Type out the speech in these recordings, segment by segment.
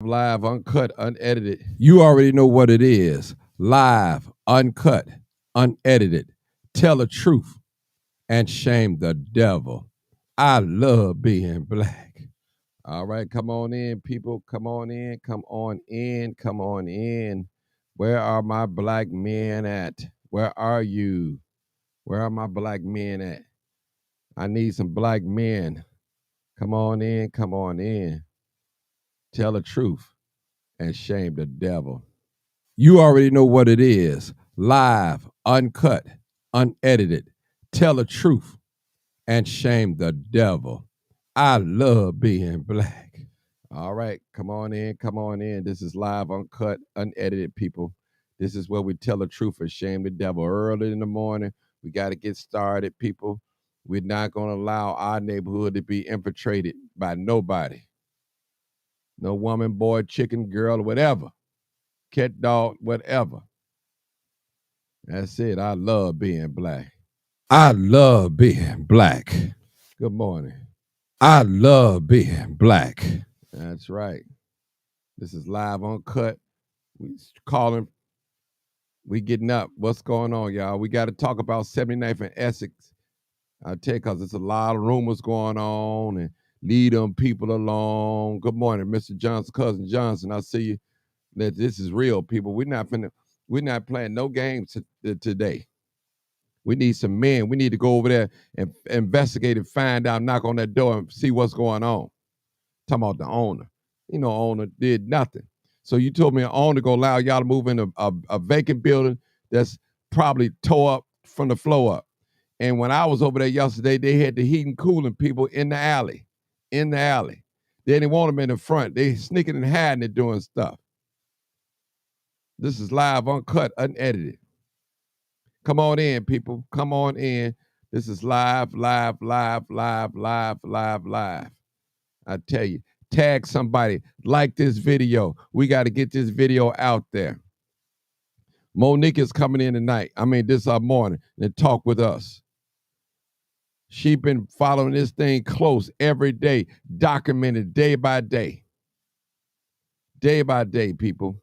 Live, uncut, unedited. You already know what it is. Live, uncut, unedited. Tell the truth and shame the devil. I love being black. All right, come on in, people. Come on in. Come on in. Come on in. Where are my black men at? Where are you? Where are my black men at? I need some black men. Come on in. Come on in. Tell the truth and shame the devil. You already know what it is. Live, uncut, unedited. Tell the truth and shame the devil. I love being black. All right, come on in, come on in. This is live, uncut, unedited, people. This is where we tell the truth and shame the devil. Early in the morning, we got to get started, people. We're not going to allow our neighborhood to be infiltrated by nobody. No woman, boy, chicken, girl, whatever. Cat, dog, whatever. That's it. I love being black. I love being black. Good morning. I love being black. That's right. This is live uncut. We calling. We getting up. What's going on, y'all? We got to talk about 79th and Essex. I tell you, because there's a lot of rumors going on and lead them people along. Good morning, Mr. Johnson, cousin Johnson. I see you. That this is real, people. We're not playing no games today. We need some men. We need to go over there and investigate and find out, knock on that door and see what's going on. Talking about the owner. You know, owner did nothing. So you told me an owner gonna allow y'all to move in a vacant building that's probably tore up from the floor up. And when I was over there yesterday, they had the heat and cooling people in the alley. In the alley. They didn't want them in the front. They sneaking and hiding and doing stuff. This is live, uncut, unedited. Come on in, people. Come on in. This is live, live, live, live, live, live, live. I tell you, tag somebody, like this video. We got to get this video out there. Monique is coming in tonight. This morning and talk with us. She been following this thing close every day, documented day by day. Day by day, people.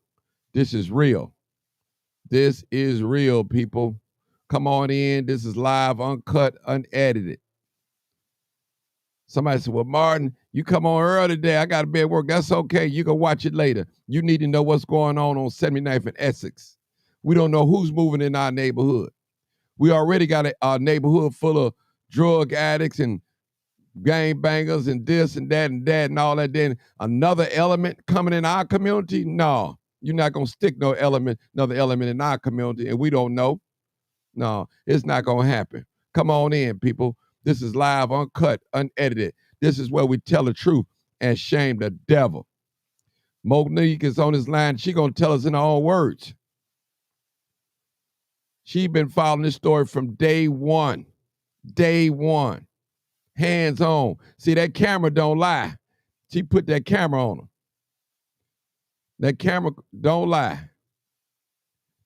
This is real. This is real, people. Come on in. This is live, uncut, unedited. Somebody said, well, Martin, you come on early today. I got to be at work. That's okay. You can watch it later. You need to know what's going on 79th and Essex. We don't know who's moving in our neighborhood. We already got a neighborhood full of drug addicts and gang bangers and this and that and all that. Then another element coming in our community? No, you're not going to stick another element in our community, and we don't know. No, it's not going to happen. Come on in, people. This is live, uncut, unedited. This is where we tell the truth and shame the devil. Monique is on this line. She going to tell us in her own words. She been following this story from day one. Day one. Hands on. See, that camera don't lie. She put that camera on her. That camera don't lie.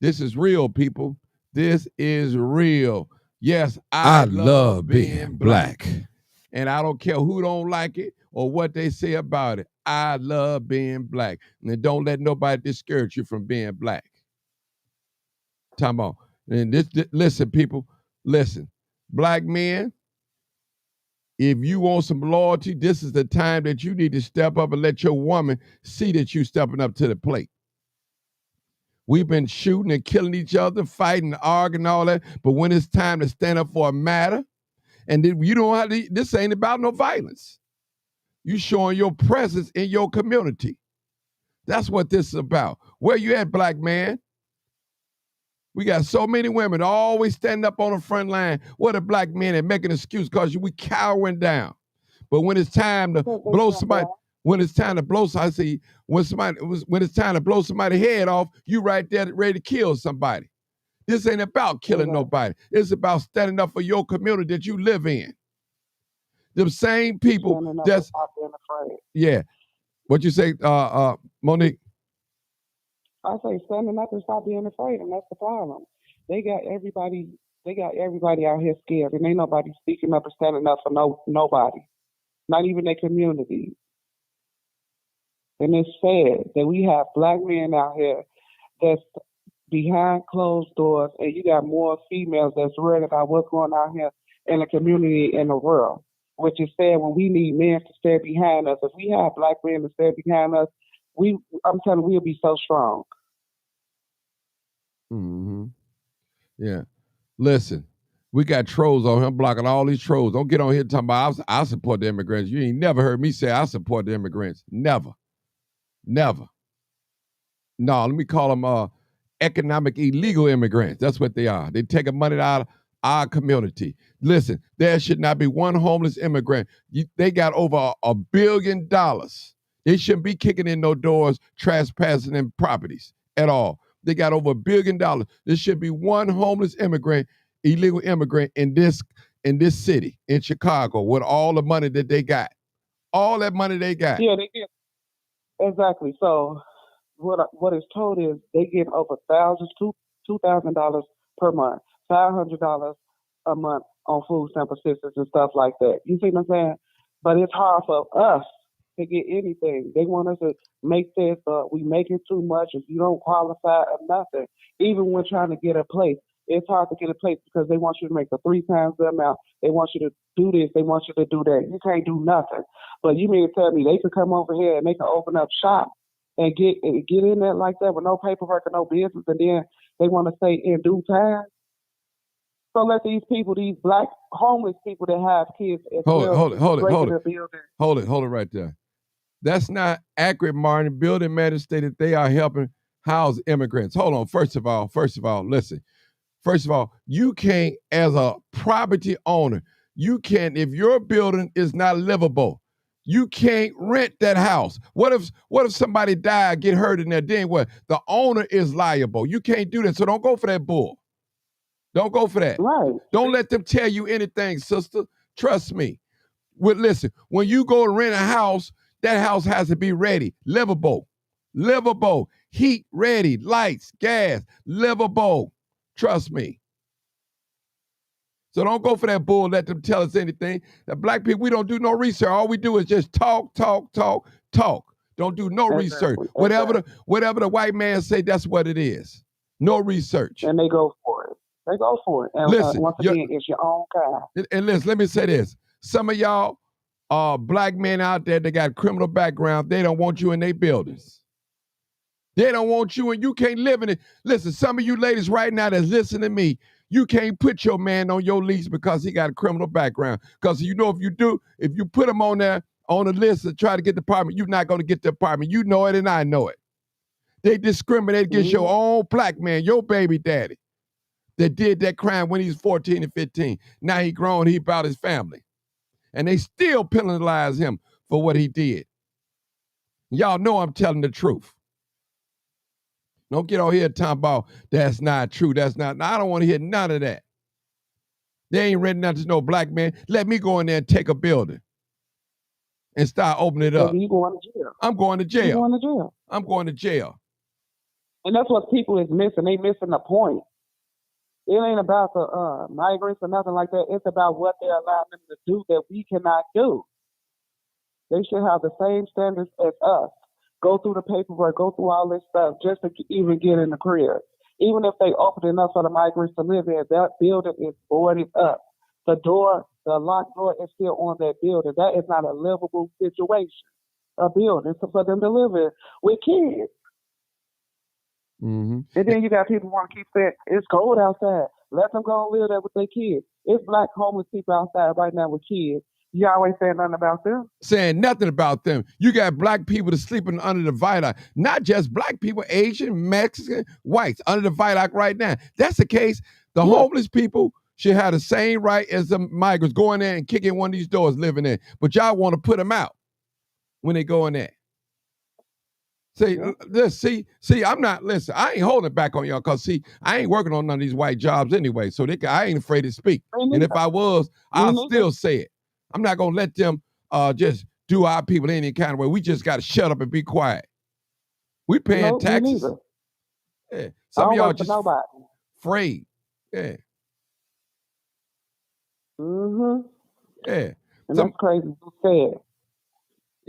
This is real, people. This is real. Yes, I love being black. And I don't care who don't like it or what they say about it. I love being black. And don't let nobody discourage you from being black. Talking about. And listen, people, listen. Black men, if you want some loyalty, this is the time that you need to step up and let your woman see that you stepping up to the plate. We've been shooting and killing each other, fighting, arguing, all that. But when it's time to stand up for a matter, and you don't have to, this ain't about no violence. You showing your presence in your community. That's what this is about. Where you at, black man? We got so many women always standing up on the front line. What a black man and making an excuse because we cowering down. But when it's time to blow somebody, when it's time to blow somebody's head off, you right there ready to kill somebody. This ain't about killing nobody. It's about standing up for your community that you live in. The same people that's yeah. What you say, Monique? I say standing up and stop being afraid, and that's the problem. They got everybody out here scared, and ain't nobody speaking up and standing up for nobody, not even their community. And it's sad that we have black men out here that's behind closed doors, and you got more females that's worried about what's going on here in the community in the world. Which is sad when we need men to stand behind us. If we have black men to stand behind us, I'm telling you, we'll be so strong. Mm-hmm. Yeah. Listen, we got trolls on here blocking all these trolls. Don't get on here talking about I support the immigrants. You ain't never heard me say I support the immigrants. Never. Never. No, let me call them economic illegal immigrants. That's what they are. They taking money out of our community. Listen, there should not be one homeless immigrant. They got over $1 billion. They shouldn't be kicking in no doors, trespassing in properties at all. They got over $1 billion. There should be one homeless immigrant, illegal immigrant in this city, in Chicago, with all the money that they got. All that money they got. Yeah, they get exactly. So what is told is they get over $2,000 per month, $500 a month on food stamp assistance and stuff like that. You see what I'm saying? But it's hard for us to get anything. They want us to make this, we making too much if you don't qualify or nothing. Even when trying to get a place, it's hard to get a place because they want you to make the 3 times the amount. They want you to do this. They want you to do that. You can't do nothing. But you mean to tell me they could come over here and they can open up shop and get in there like that with no paperwork or no business, and then they want to say in due time? So let these people, these black homeless people that have kids as hold it right there. That's not accurate, Martin. Building matter stated they are helping house immigrants. Hold on. First of all, listen. First of all, you can't, as a property owner, you can't, if your building is not livable, you can't rent that house. What if somebody died, get hurt in there? Then what? The owner is liable. You can't do that. So don't go for that bull. Don't go for that. Right. Don't let them tell you anything, sister. Trust me. Listen, when you go to rent a house, that house has to be ready, livable, heat ready, lights, gas, livable. Trust me. So don't go for that bull. Let them tell us anything. The black people, we don't do no research. All we do is just talk. Don't do no research. Whatever the white man say, that's what it is. No research. And they go for it. And listen, once again, it's your own kind. And listen, let me say this. Some of y'all black men out there that got criminal background, they don't want you in their buildings. They don't want you, and you can't live in it. Listen, some of you ladies right now that's listening to me, you can't put your man on your lease because he got a criminal background. Because you know if you put him on there on a list to try to get the apartment, you're not going to get the apartment. You know it and I know it. They discriminate against your own black man, your baby daddy, that did that crime when he's 14 and 15. Now he grown, he about his family. And they still penalize him for what he did. Y'all know I'm telling the truth. Don't get on here talking about that's not true. That's not. I don't want to hear none of that. They ain't renting nothing to no black man. Let me go in there and take a building and start opening it up. You going to jail. I'm going to jail. You going to jail. I'm going to jail. And that's what people is missing. They missing the point. It ain't about the migrants or nothing like that. It's about what they're allowing them to do that we cannot do. They should have the same standards as us. Go through the paperwork, go through all this stuff just to even get in the career. Even if they open enough for the migrants to live in, that building is boarded up. The locked door is still on that building. That is not a livable situation, a building for them to live in with kids. Mm-hmm. And then you got people who want to keep saying, it's cold outside. Let them go and live there with their kids. It's black homeless people outside right now with kids. Y'all ain't saying nothing about them. Saying nothing about them. You got black people that's sleeping under the viaduct. Not just black people, Asian, Mexican, whites under the viaduct right now. That's the case. The homeless people should have the same right as the migrants going there and kicking one of these doors living there. But y'all want to put them out when they go in there. See, I'm not, listen, I ain't holding back on y'all because, I ain't working on none of these white jobs anyway. So I ain't afraid to speak. And if I was, I'll still say it. I'm not going to let them just do our people any kind of way. We just got to shut up and be quiet. We paying taxes. Yeah. Some of y'all just afraid. Yeah. Mm-hmm. Yeah. And that's crazy to say.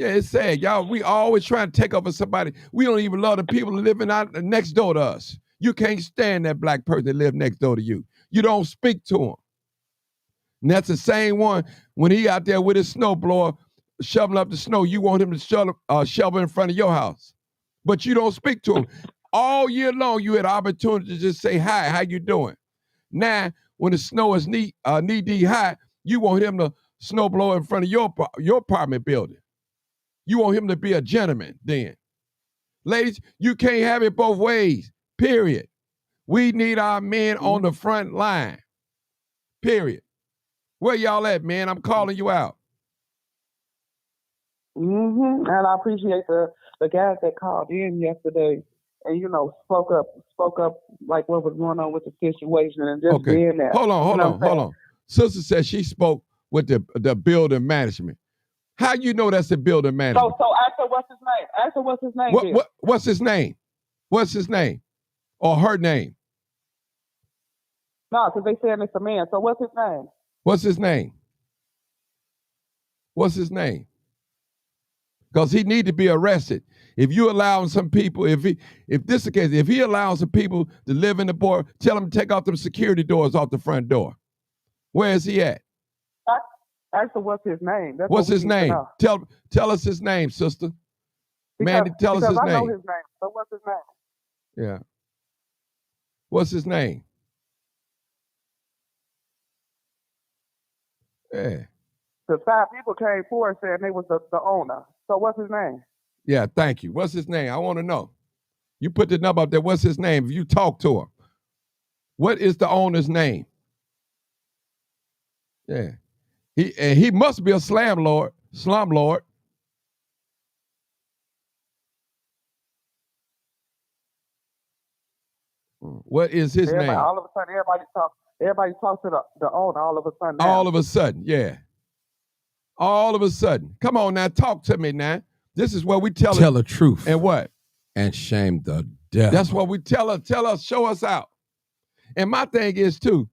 Yeah, it's sad. Y'all, we always trying to take over somebody. We don't even love the people living out next door to us. You can't stand that black person that live next door to you. You don't speak to him. And that's the same one when he out there with his snowblower shoveling up the snow. You want him to shovel in front of your house, but you don't speak to him. All year long, you had opportunity to just say, hi, how you doing? Now, when the snow is knee-deep high, you want him to snowblow in front of your apartment building. You want him to be a gentleman then. Ladies, you can't have it both ways, period. We need our men on the front line, period. Where y'all at, man? I'm calling you out. And I appreciate the guys that called in yesterday and, you know, spoke up like what was going on with the situation and just being there. Hold on. Sister said she spoke with the building management. How you know that's the building management? So ask her what's his name. Ask her what's his name. What's his name? What's his name? Or her name? No, because they saying it's a man. So what's his name? What's his name? What's his name? Because he need to be arrested. If you allowing some people, if this is the case, if he allows some people to live in the board, tell him to take off them security doors off the front door. Where is he at? Ask her what's his name. That's what's his name? Tell us his name, sister. Mandy, tell us his name. I know his name. So what's his name? Yeah. What's his name? Yeah. The 5 people came forward saying they was the owner. So what's his name? Yeah, thank you. What's his name? I want to know. You put the number up there. What's his name? If you talk to him, what is the owner's name? Yeah. He must be a slumlord. What is his name? All of a sudden, everybody talks to the owner all of a sudden. Now. All of a sudden, yeah. All of a sudden. Come on now, talk to me now. This is what we tell the truth. And what? And shame the devil. That's what we tell her. Tell us, show us out. And my thing is too,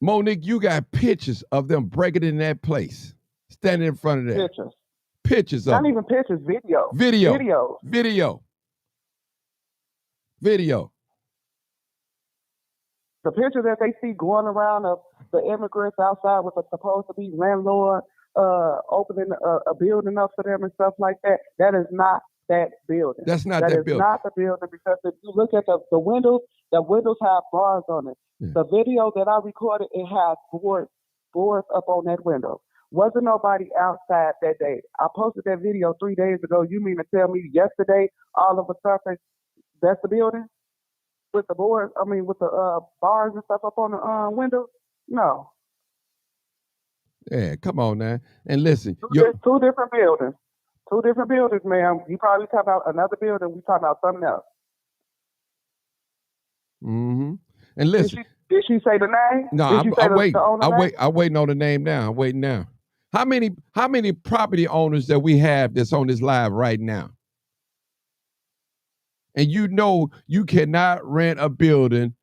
Monique, you got pictures of them breaking in that place, standing in front of that. Pictures of not even pictures, video. The picture that they see going around of the immigrants outside with a supposed to be landlord opening a building up for them and stuff like that, that is not that building. That's not that building. Not the building, because if you look at the windows have bars on it. Yeah. The video that I recorded, it has boards up on that window. Wasn't nobody outside that day. I posted that video 3 days ago. You mean to tell me yesterday all of a sudden that's the building? With the boards, with the bars and stuff up on the windows? No. Yeah, come on now. And listen. Two different buildings. Two different buildings, ma'am. You probably talking about another building. We talking about something else. Mm-hmm. And listen. Did she say the name? No, I'm waiting on the name now. I'm waiting now. How many property owners that we have that's on this live right now? And you know you cannot rent a building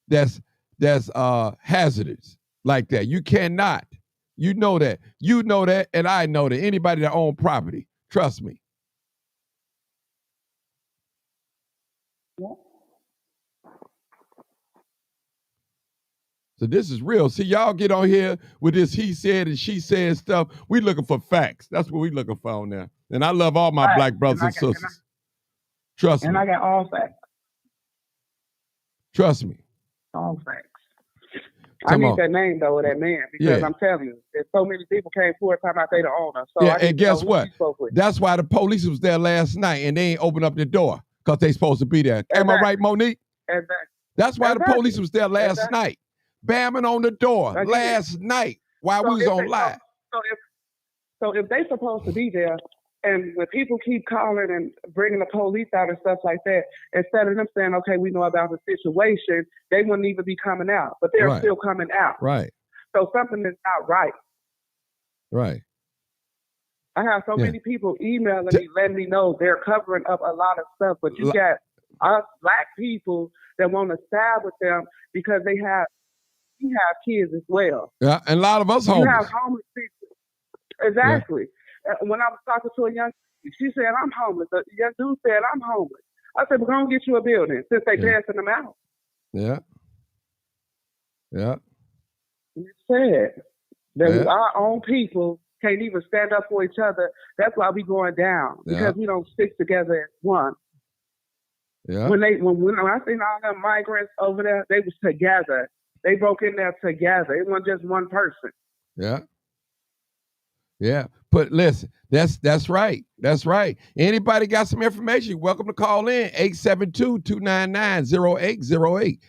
that's hazardous like that. You cannot. You know that. You know that, and I know that. Anybody that owns property, trust me. Yeah. So this is real. See, y'all get on here with this he said and she said stuff. We looking for facts. That's what we looking for on there. And I love all my black brothers and sisters. Trust me. And I got all facts. Trust me. All facts. I need that name, though, of that man, because I'm telling you, there's so many people came forward talking about they the owner. So yeah, and guess what? That's why the police was there last night, and they ain't opened up the door, because they supposed to be there. Exactly. Am I right, Monique? Exactly. That's why the police was there last night, bamming on the door last night while we was on live. So if they supposed to be there, and when people keep calling and bringing the police out and stuff like that, instead of them saying, okay, we know about the situation, they wouldn't even be coming out. But they're still coming out. Right. So something is not right. Right. I have so many people emailing me, letting me know they're covering up a lot of stuff. But you got us black people that want to side with them because they have you have kids as well. Yeah, and a lot of us You homeless. have homeless people. Exactly. When I was talking to a young, she said, I'm homeless. A young dude said, I'm homeless. I said, we're going to get you a building since they passing them out. Yeah. Yeah. It's sad that our own people can't even stand up for each other. That's why we going down, because we don't stick together as one. Yeah. When I seen all them migrants over there, they was together. They broke in there together. It wasn't just one person. Yeah. Yeah. But listen, that's right. That's right. Anybody got some information, you're welcome to call in. 872-299-0808.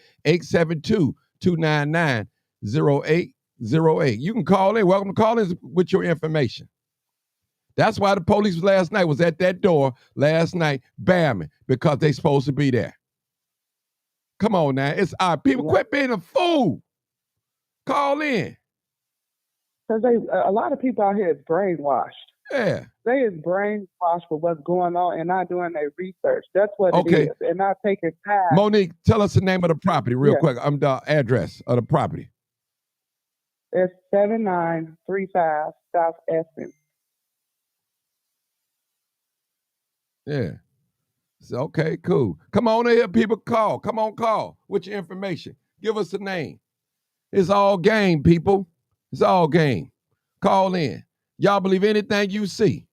872-299-0808. You can call in. Welcome to call in with your information. That's why the police last night was at that door last night, bamming, because they supposed to be there. Come on now. It's our people. Quit being a fool. Call in. Because a lot of people out here is brainwashed. Yeah. They is brainwashed for what's going on and not doing their research. That's what it is. And not taking time. Monique, tell us the name of the property real quick. The address of the property. It's 7935 South Essence. Yeah. So, okay, cool. Come on in here, people. Call. Come on, call with your information. Give us a name. It's all game, people. It's all game. Call in. Y'all believe anything you see.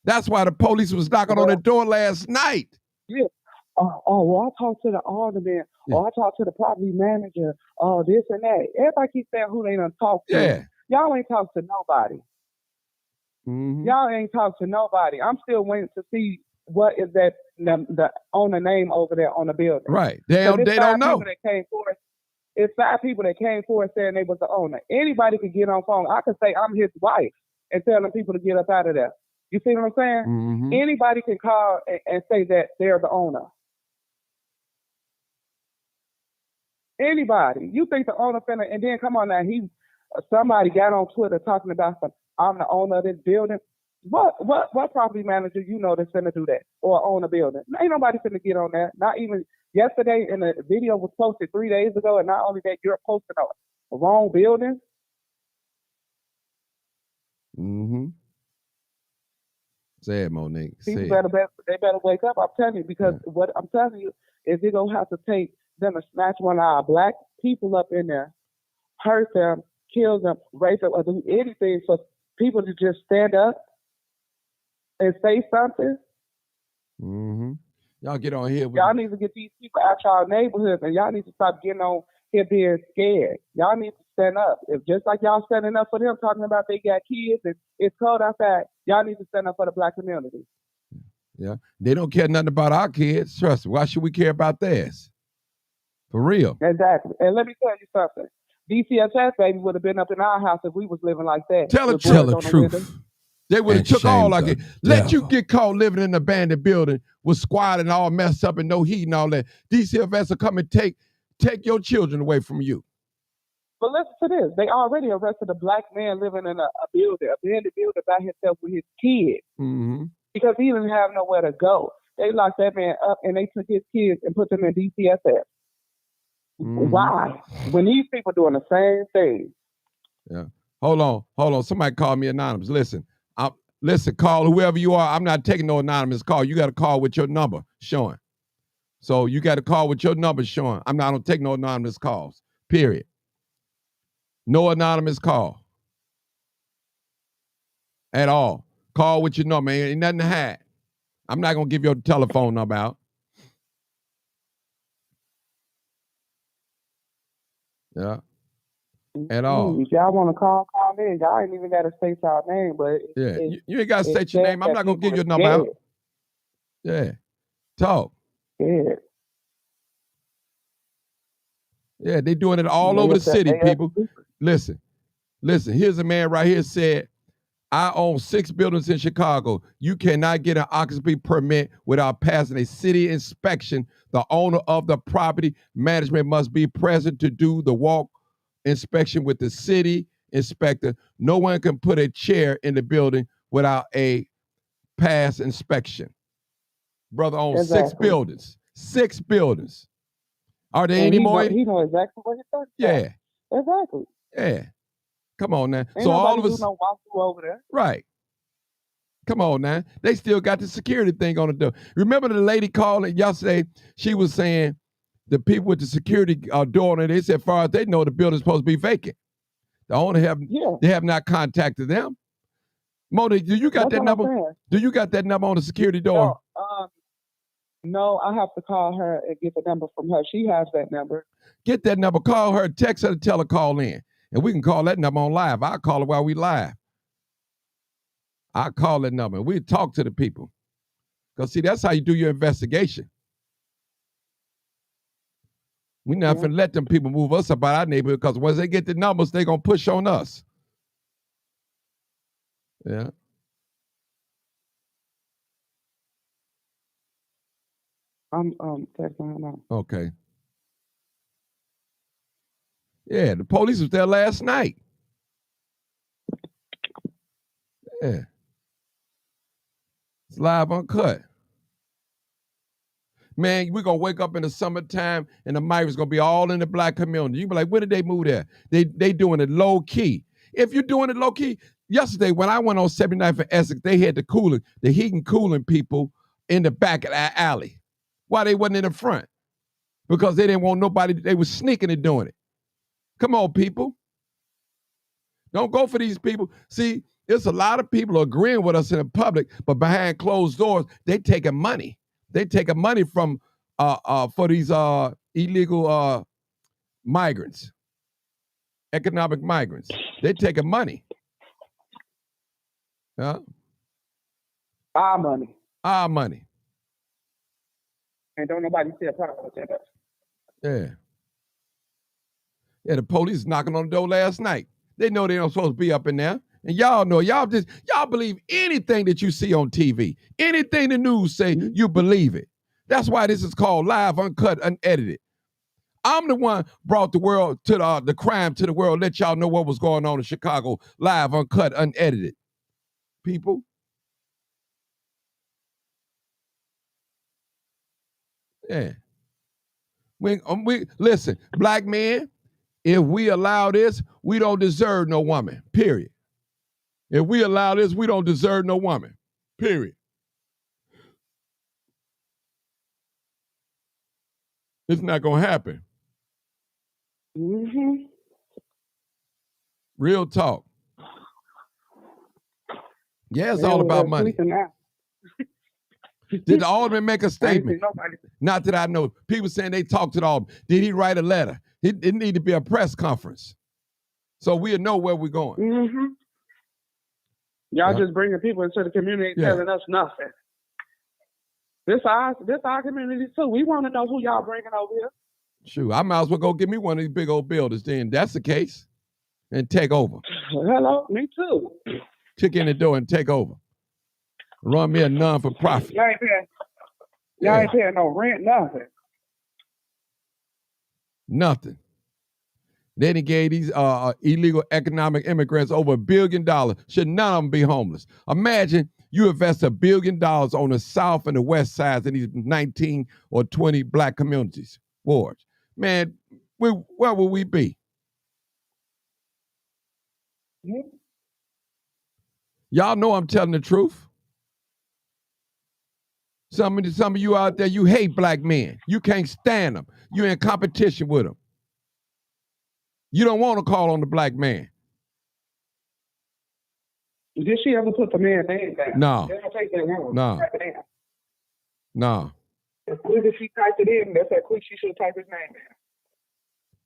That's why the police was knocking on the door last night. Yeah. Well, I talked to the alderman. Yeah. I talked to the property manager. This and that. Everybody keeps saying who they done talked to. Yeah. Y'all ain't talked to nobody. Mm-hmm. Y'all ain't talked to nobody. I'm still waiting to see what is that the owner name over there on the building. Right. They don't know. That came forward. It's 5 people that came forward saying they was the owner. Anybody could get on phone. I could say I'm his wife and tell them people to get up out of there. You see what I'm saying? Mm-hmm. Anybody can call and say that they're the owner. Anybody. You think the owner finna, and then come on now, somebody got on Twitter talking about I'm the owner of this building. What property manager you know that's finna do that or own a building? Ain't nobody finna get on that. Not even yesterday, and the video was posted 3 days ago, and not only that, you're posting a wrong building. Mm-hmm. Say it, Monique. People they better wake up. I'm telling you, because what I'm telling you is they're gonna have to take them to snatch one of our black people up in there, hurt them, kill them, rape them, or do anything for people to just stand up and say something. Mm-hmm. Y'all get on here. Y'all need to get these people out y'all neighborhoods, and y'all need to stop getting on here being scared. Y'all need to stand up. If just like y'all standing up for them, talking about they got kids and it's cold outside, y'all need to stand up for the black community. Yeah. They don't care nothing about our kids. Trust me. Why should we care about theirs? For real. Exactly. And let me tell you something. DCFS, baby, would have been up in our house if we was living like that. Tell the truth. They would have took all like it. Let you get caught living in an abandoned building with squad and all messed up and no heat and all that. DCFS will come and take your children away from you. But listen to this. They already arrested a black man living in a abandoned building by himself with his kids. Mm-hmm. Because he didn't have nowhere to go. They locked that man up and they took his kids and put them in DCFS. Mm-hmm. Why? When these people doing the same thing. Yeah. Hold on. Somebody called me anonymous. Listen, call whoever you are. I'm not taking no anonymous call. You got to call with your number showing. So you got to call with your number showing. I don't take no anonymous calls, period. No anonymous call at all. Call with your number. Ain't nothing to hide. I'm not going to give your telephone number out. Yeah. At all. If y'all want to call in. Y'all ain't even got to state y'all name, but you ain't got to state your name. I'm not going to give your number out. Yeah. Talk. Yeah. Yeah, they doing it all over the city, people. Listen. Here's a man right here said, I own 6 buildings in Chicago. You cannot get an occupancy permit without passing a city inspection. The owner of the property management must be present to do the walk inspection with the city inspector. No one can put a chair in the building without a pass inspection. Brother owns 6 buildings. 6 buildings. Are there any more? He knows exactly what he's talking about. Yeah. Exactly. Yeah. Come on now. Ain't So all nobody of do us, no walkthrough over there. right. Come on now. They still got the security thing on the door. Remember the lady calling yesterday? She was saying the people with the security door on it, they said, as far as they know, the building's supposed to be vacant. The owner they have not contacted them. Mona, do you got That's that what I'm number? saying. Do you got that number on the security door? No, I have to call her and get the number from her. She has that number. Get that number, call her, text her to tell her call in. And we can call that number on live. I'll call her while we live. I'll call that number. We'll talk to the people. Because, see, that's how you do your investigation. We're not going to let them people move us about our neighborhood because once they get the numbers, they're going to push on us. Yeah. I'm texting her now. Okay. Yeah, the police was there last night. Yeah. It's live uncut. Man, we're going to wake up in the summertime and the migrants going to be all in the black community. You be like, where did they move there? They doing it low key. If you're doing it low key, yesterday when I went on 79th and Essex, they had the heating cooling people in the back of that alley. Why they wasn't in the front? Because they didn't want nobody, they was sneaking and doing it. Come on, people. Don't go for these people. See, there's a lot of people agreeing with us in the public, but behind closed doors, they taking money. They taking money from for these illegal migrants, economic migrants. They taking money. Yeah. Our money. Our money. And don't nobody see a problem with that. Yeah. Yeah, the police knocking on the door last night. They know they don't supposed to be up in there. And y'all know, y'all believe anything that you see on TV. Anything the news say, you believe it. That's why this is called live, uncut, unedited. I'm the one brought the world to the crime to the world, let y'all know what was going on in Chicago, live, uncut, unedited. People. Yeah. We listen, black men, if we allow this, we don't deserve no woman, period. If we allow this, we don't deserve no woman, period. It's not going to happen. Mm-hmm. Real talk. Yeah, it's all about money. Did the alderman make a statement? Not that I know. People saying they talked to the alderman. Did he write a letter? It need to be a press conference. So we'll know where we're going. Mm-hmm. Y'all just bringing people into the community telling us nothing. This our community too. We want to know who y'all bringing over here. Shoot, I might as well go get me one of these big old buildings then. That's the case. And take over. Hello, me too. Kick in the door and take over. Run me a non-for-profit. Y'all ain't paying no rent, nothing. Nothing. They done gave these illegal economic immigrants over $1 billion. Should none of them be homeless. Imagine you invest $1 billion on the south and the west sides in these 19 or 20 black communities, wards. Man, where will we be? Mm-hmm. Y'all know I'm telling the truth. Some of you out there, you hate black men. You can't stand them. You're in competition with them. You don't want to call on the black man. Did she ever put the man's name down? No. They don't take that wrong. No. Type it in. No. As quick as she typed it in, that's how quick she should have typed his name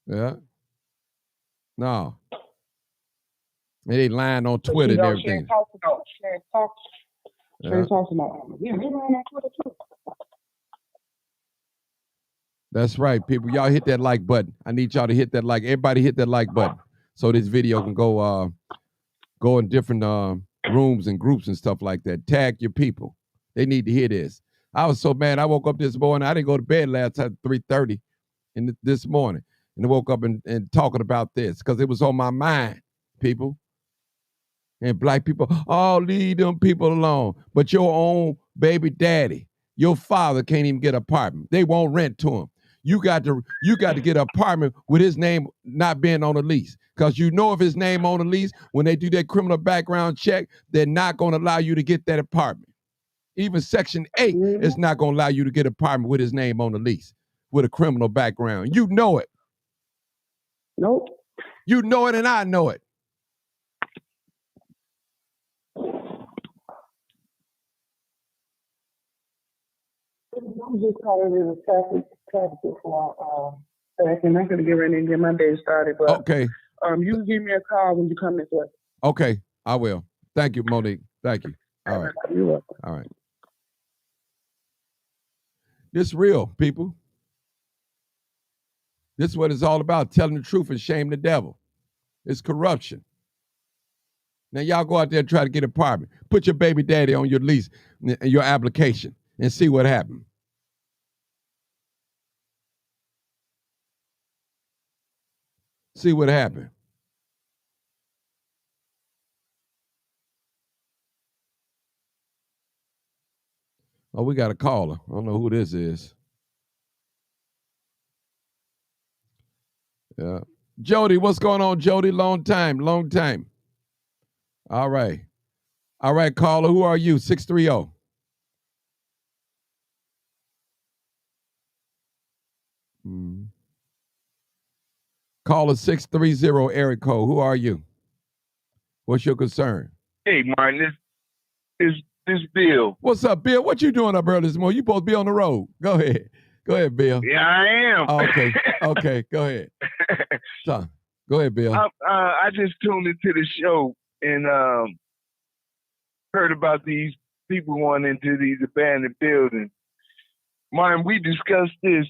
down. Yeah. No. They lying on Twitter and everything. She ain't talking about. She ain't talking about. Yeah, they lying on Twitter too. That's right, people. Y'all hit that like button. I need y'all to hit that like. Everybody hit that like button so this video can go in different rooms and groups and stuff like that. Tag your people. They need to hear this. I was so mad. I woke up this morning. I didn't go to bed last night at 3:30 this morning. And I woke up and talking about this because it was on my mind, people. And black people, oh, leave them people alone. But your own baby daddy, your father can't even get an apartment. They won't rent to him. you got to get an apartment with his name not being on the lease. Because you know if his name on the lease, when they do that criminal background check, they're not going to allow you to get that apartment. Even Section 8 is not going to allow you to get an apartment with his name on the lease with a criminal background. You know it. Nope. You know it and I know it. I'm just calling it a traffic for second. I'm gonna get ready and get my day started. But okay. You give me a call when you come this way. Okay, I will. Thank you, Monique. Thank you. All right. You're welcome. All right. This real, people. This is what it's all about, telling the truth and shame the devil. It's corruption. Now, y'all go out there and try to get an apartment. Put your baby daddy on your lease, your application, and see what happens. See what happened. Oh, we got a caller. I don't know who this is. Yeah. Jody, what's going on, Jody? Long time. All right. All right, caller, who are you? 630. Caller 630, area code. Who are you? What's your concern? Hey, Martin, this Bill. What's up, Bill? What you doing up early this morning? You supposed to be on the road. Go ahead. Go ahead, Bill. Yeah, I am. Oh, okay. Okay, go ahead. So, go ahead, Bill. I just tuned into the show and heard about these people going into these abandoned buildings. Martin, we discussed this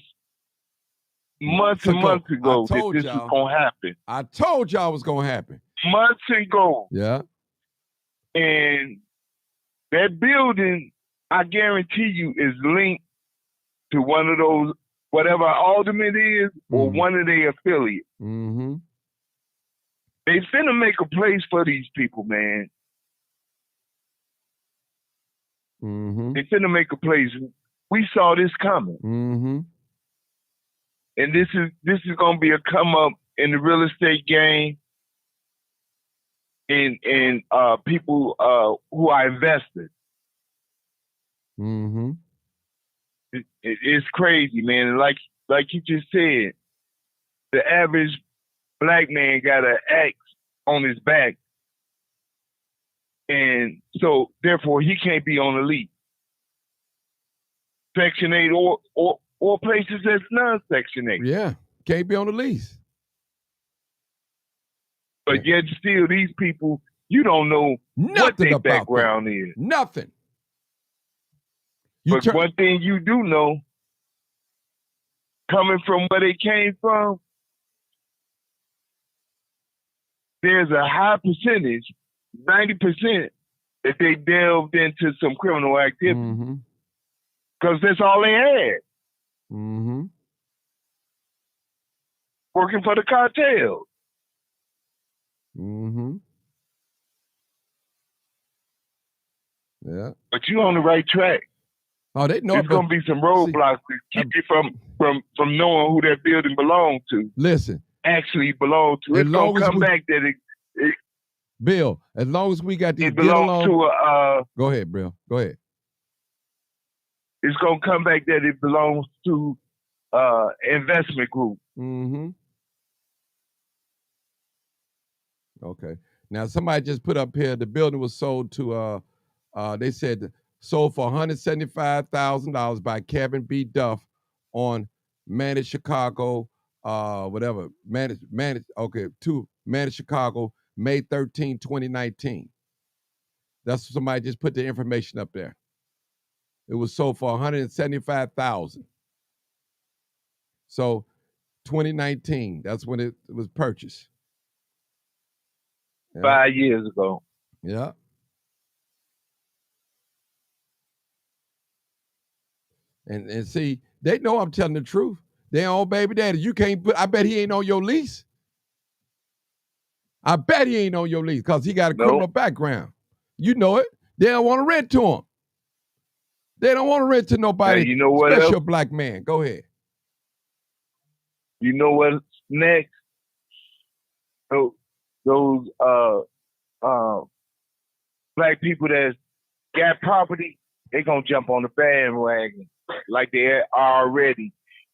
months and months ago that this was going to happen. I told y'all it was going to happen. Months ago. Yeah. And that building, I guarantee you, is linked to one of those, whatever alderman is, or one of their affiliates. Mm-hmm. They finna make a place for these people, man. Mm-hmm. They finna make a place. We saw this coming. Mm-hmm. And this is gonna be a come up in the real estate game and people who are invested. Mm-hmm. It's crazy, man. And like you just said, the average black man got an X on his back, and so therefore he can't be on the lease. Section 8 or places that's non-Section 8. Yeah, can't be on the lease. But yet still, these people, you don't know what their background is. Nothing. But one thing you do know, coming from where they came from, there's a high percentage, 90%, that they delved into some criminal activity. Because that's all they had. Mm-hmm. Working for the cartel. Mm-hmm. Yeah. But you're on the right track. Oh, they know. There's going to be some roadblocks to keep you from knowing who that building belonged to. Listen. Actually belonged to. It's going to come back that it Bill, as long as we got these it belongs to a... Go ahead, Bill. Go ahead. It's going to come back that it belongs to investment group. Mm-hmm. Okay. Now, somebody just put up here, the building was sold to, they said, sold for $175,000 by Kevin B. Duff on Managed Chicago, to Managed Chicago, May 13, 2019. That's somebody just put the information up there. It was sold for $175,000. So 2019, that's when it was purchased. Yeah. 5 years ago. Yeah. And see, they know I'm telling the truth. They own baby daddy. You can't put, I bet he ain't on your lease. I bet he ain't on your lease because he got a criminal background. You know it. They don't want to rent to him. They don't want to rent to nobody, you know what special else? black man. Go ahead. You know what's next? Those black people that got property, they gonna jump on the bandwagon like they are already,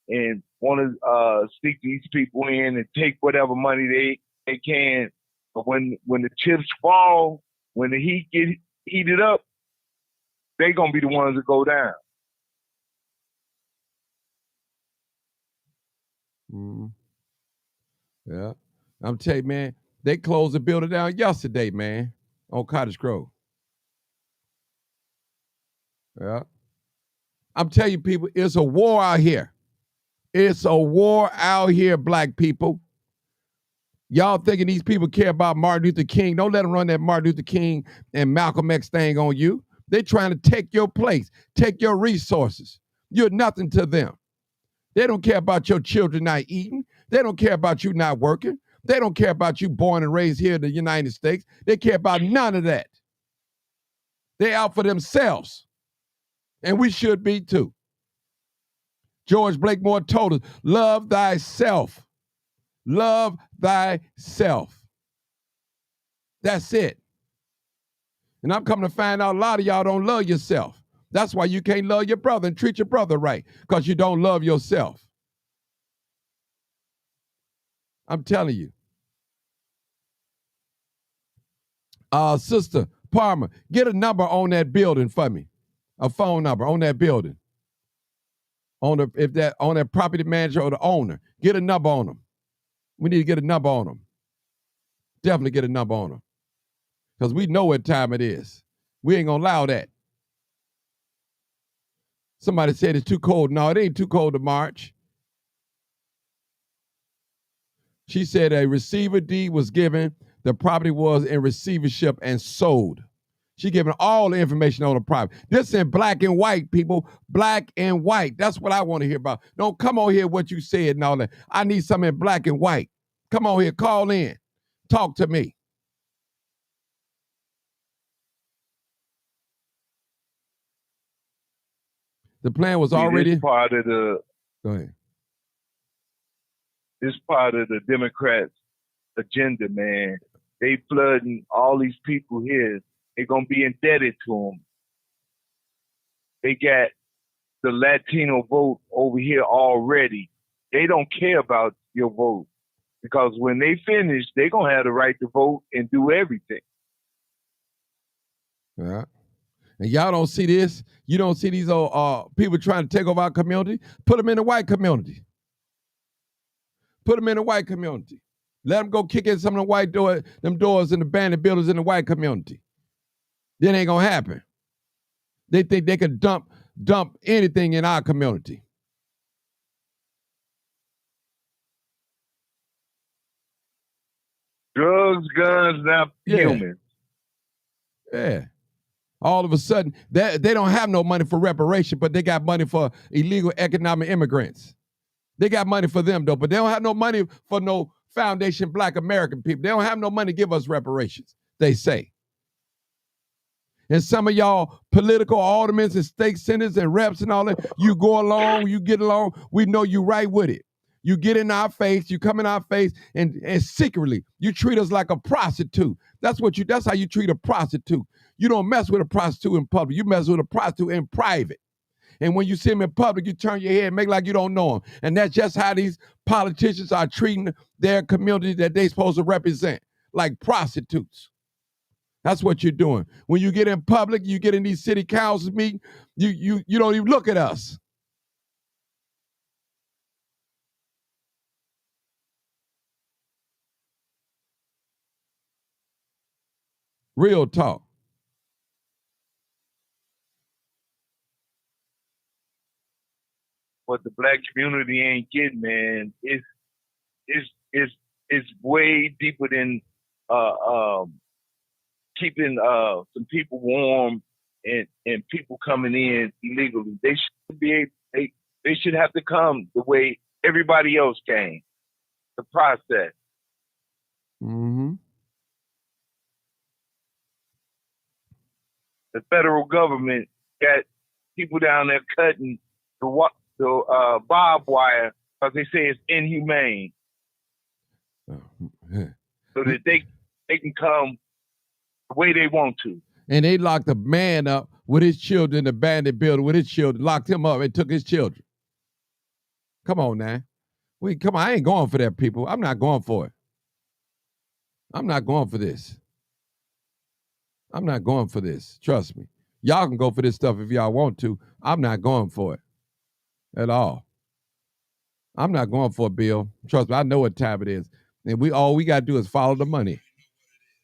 and want to sneak these people in and take whatever money they can. But when the chips fall, when the heat get heated up, they gonna be the ones that go down. Mm. Yeah. I'm telling you, man, they closed the building down yesterday, man, on Cottage Grove. Yeah. I'm telling you, people, it's a war out here. It's a war out here, black people. Y'all thinking these people care about Martin Luther King? Don't let them run that Martin Luther King and Malcolm X thing on you. They're trying to take your place, take your resources. You're nothing to them. They don't care about your children not eating. They don't care about you not working. They don't care about you born and raised here in the United States. They care about none of that. They're out for themselves. And we should be too. George Blakemore told us, love thyself. Love thyself. That's it. And I'm coming to find out a lot of y'all don't love yourself. That's why you can't love your brother and treat your brother right, because you don't love yourself. I'm telling you. Sister Palmer, get a number on that building for me. A phone number on that building. On that property manager or the owner. Get a number on them. We need to get a number on them. Definitely get a number on them. Because we know what time it is. We ain't gonna allow that. Somebody said it's too cold. No, it ain't too cold to march. She said a receiver deed was given. The property was in receivership and sold. She giving all the information on the property. This in black and white, people. Black and white. That's what I want to hear about. Don't come on here what you said and all that. I need something in black and white. Come on here, call in. Talk to me. The plan was already. This part of the. Go ahead. This part of the Democrats' agenda, man. They flooding all these people here. They're gonna be indebted to them. They got the Latino vote over here already. They don't care about your vote, because when they finish, they're gonna have the right to vote and do everything. Yeah. And y'all don't see this. You don't see these old people trying to take over our community. Put them in the white community. Put them in the white community. Let them go kick in some of the white doors in the abandoned buildings in the white community. That ain't gonna happen. They think they can dump anything in our community. Drugs, guns, now humans. Yeah. All of a sudden, they don't have no money for reparation, but they got money for illegal economic immigrants. They got money for them, though, but they don't have no money for no Foundation Black American people. They don't have no money to give us reparations, they say. And some of y'all political aldermen and state senators and reps and all that, you go along, you get along, we know you right with it. You get in our face, you come in our face, and secretly, you treat us like a prostitute. That's how you treat a prostitute. You don't mess with a prostitute in public. You mess with a prostitute in private. And when you see them in public, you turn your head and make like you don't know them. And that's just how these politicians are treating their community that they're supposed to represent, like prostitutes. That's what you're doing. When you get in public, you get in these city council meetings, you don't even look at us. Real talk. What the black community ain't getting, man, it's way deeper than keeping some people warm and people coming in illegally. They should be they should have to come the way everybody else came. The process. Mm-hmm. The federal government got people down there cutting the barbed wire because they say it's inhumane, Oh, so that they can come the way they want to. And they locked a man up with his children in the abandoned building with his children, locked him up and took his children. Come on now. Come on, I ain't going for that, people. I'm not going for it. I'm not going for this. I'm not going for this. Trust me. Y'all can go for this stuff if y'all want to. I'm not going for it at all. I'm not going for a bill. Trust me, I know what time it is. And all we got to do is follow the money.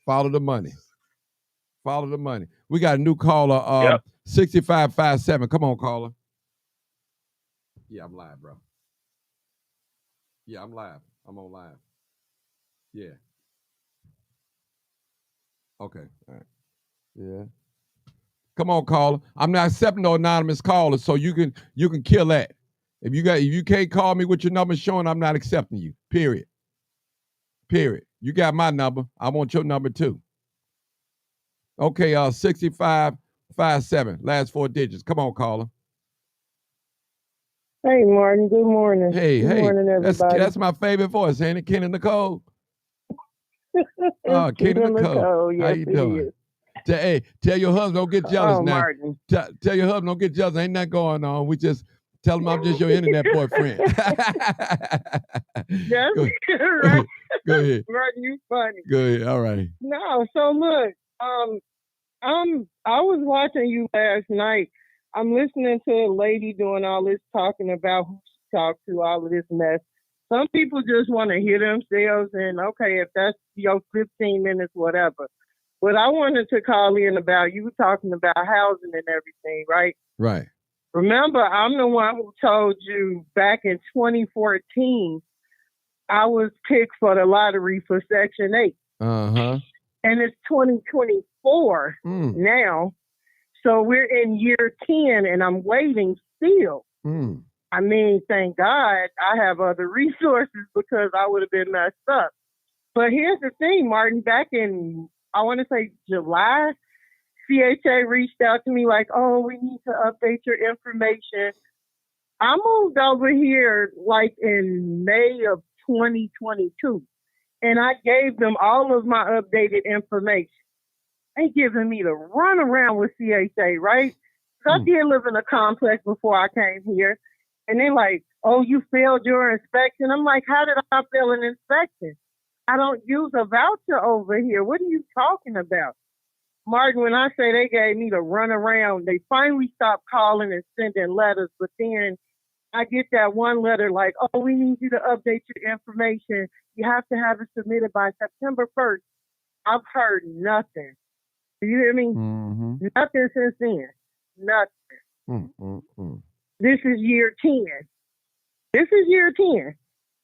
Follow the money. Follow the money. We got a new caller, 6557. Come on, caller. Yeah, I'm live, bro. Yeah, I'm live. I'm on live. Yeah. Okay. All right. Yeah. Come on, caller. I'm not accepting no anonymous callers, so you can kill that. If you can't call me with your number showing, I'm not accepting you. Period. You got my number. I want your number too. Okay, 6557. Last 4 digits. Come on, caller. Hey, Martin. Good morning. Hey. Good morning, everybody. That's my favorite voice, ain't it? Kenny Nicole. Kenny Nicole. Nicole. Yes, How you doing? Tell your husband don't get jealous now. Martin. Tell your husband don't get jealous. Ain't nothing going on. We just tell him I'm just your internet boyfriend. Yes, right. Go ahead. Martin, you funny. Go ahead. All right. No, so look, I was watching you last night. I'm listening to a lady doing all this talking about who she talked to, all of this mess. Some people just want to hear themselves, and okay, if that's your 15 minutes, whatever. But I wanted to call in about you talking about housing and everything, right? Right. Remember, I'm the one who told you back in 2014, I was picked for the lottery for Section 8. Uh-huh. And it's 2024 now. So we're in year 10 and I'm waiting still. I mean, thank God I have other resources because I would have been messed up. But here's the thing, Martin, back in, I want to say July, CHA reached out to me like, oh, we need to update your information. I moved over here like in May of 2022, and I gave them all of my updated information. They giving me the run around with CHA, right? So I did live in a complex before I came here. And they're like, oh, you failed your inspection. I'm like, how did I fail an inspection? I don't use a voucher over here. What are you talking about? Martin, when I say they gave me the run around, they finally stopped calling and sending letters. But then I get that one letter like, oh, we need you to update your information. You have to have it submitted by September 1st. I've heard nothing. Do you hear me? Mm-hmm. Nothing since then. Nothing. This is year 10.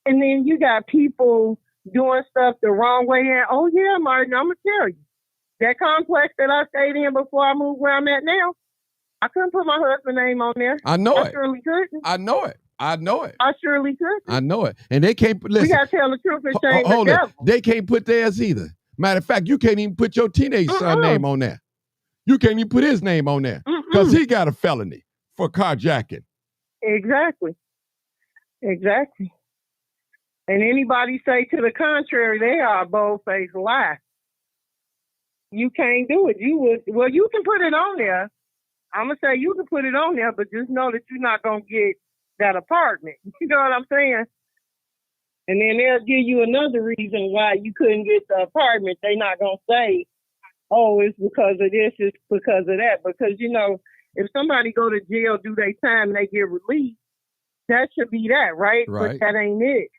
And then you got people doing stuff the wrong way. And, oh, yeah, Martin, I'm going to tell you. That complex that I stayed in before I moved where I'm at now, I couldn't put my husband's name on there. I know it. I surely couldn't. I know it. I surely couldn't. I know it. And they can't, listen. We got to tell the truth and shame the devil. They can't put theirs either. Matter of fact, you can't even put your teenage son name on there. You can't even put his name on there because he got a felony for carjacking. Exactly. And anybody say to the contrary, they are a bold-faced lie. You can't do it. You can put it on there. I'm going to say you can put it on there, but just know that you're not going to get that apartment. You know what I'm saying? And then they'll give you another reason why you couldn't get the apartment. They're not going to say, oh, it's because of this, it's because of that. Because, you know, if somebody go to jail, do their time, and they get released, that should be that, right? But that ain't it.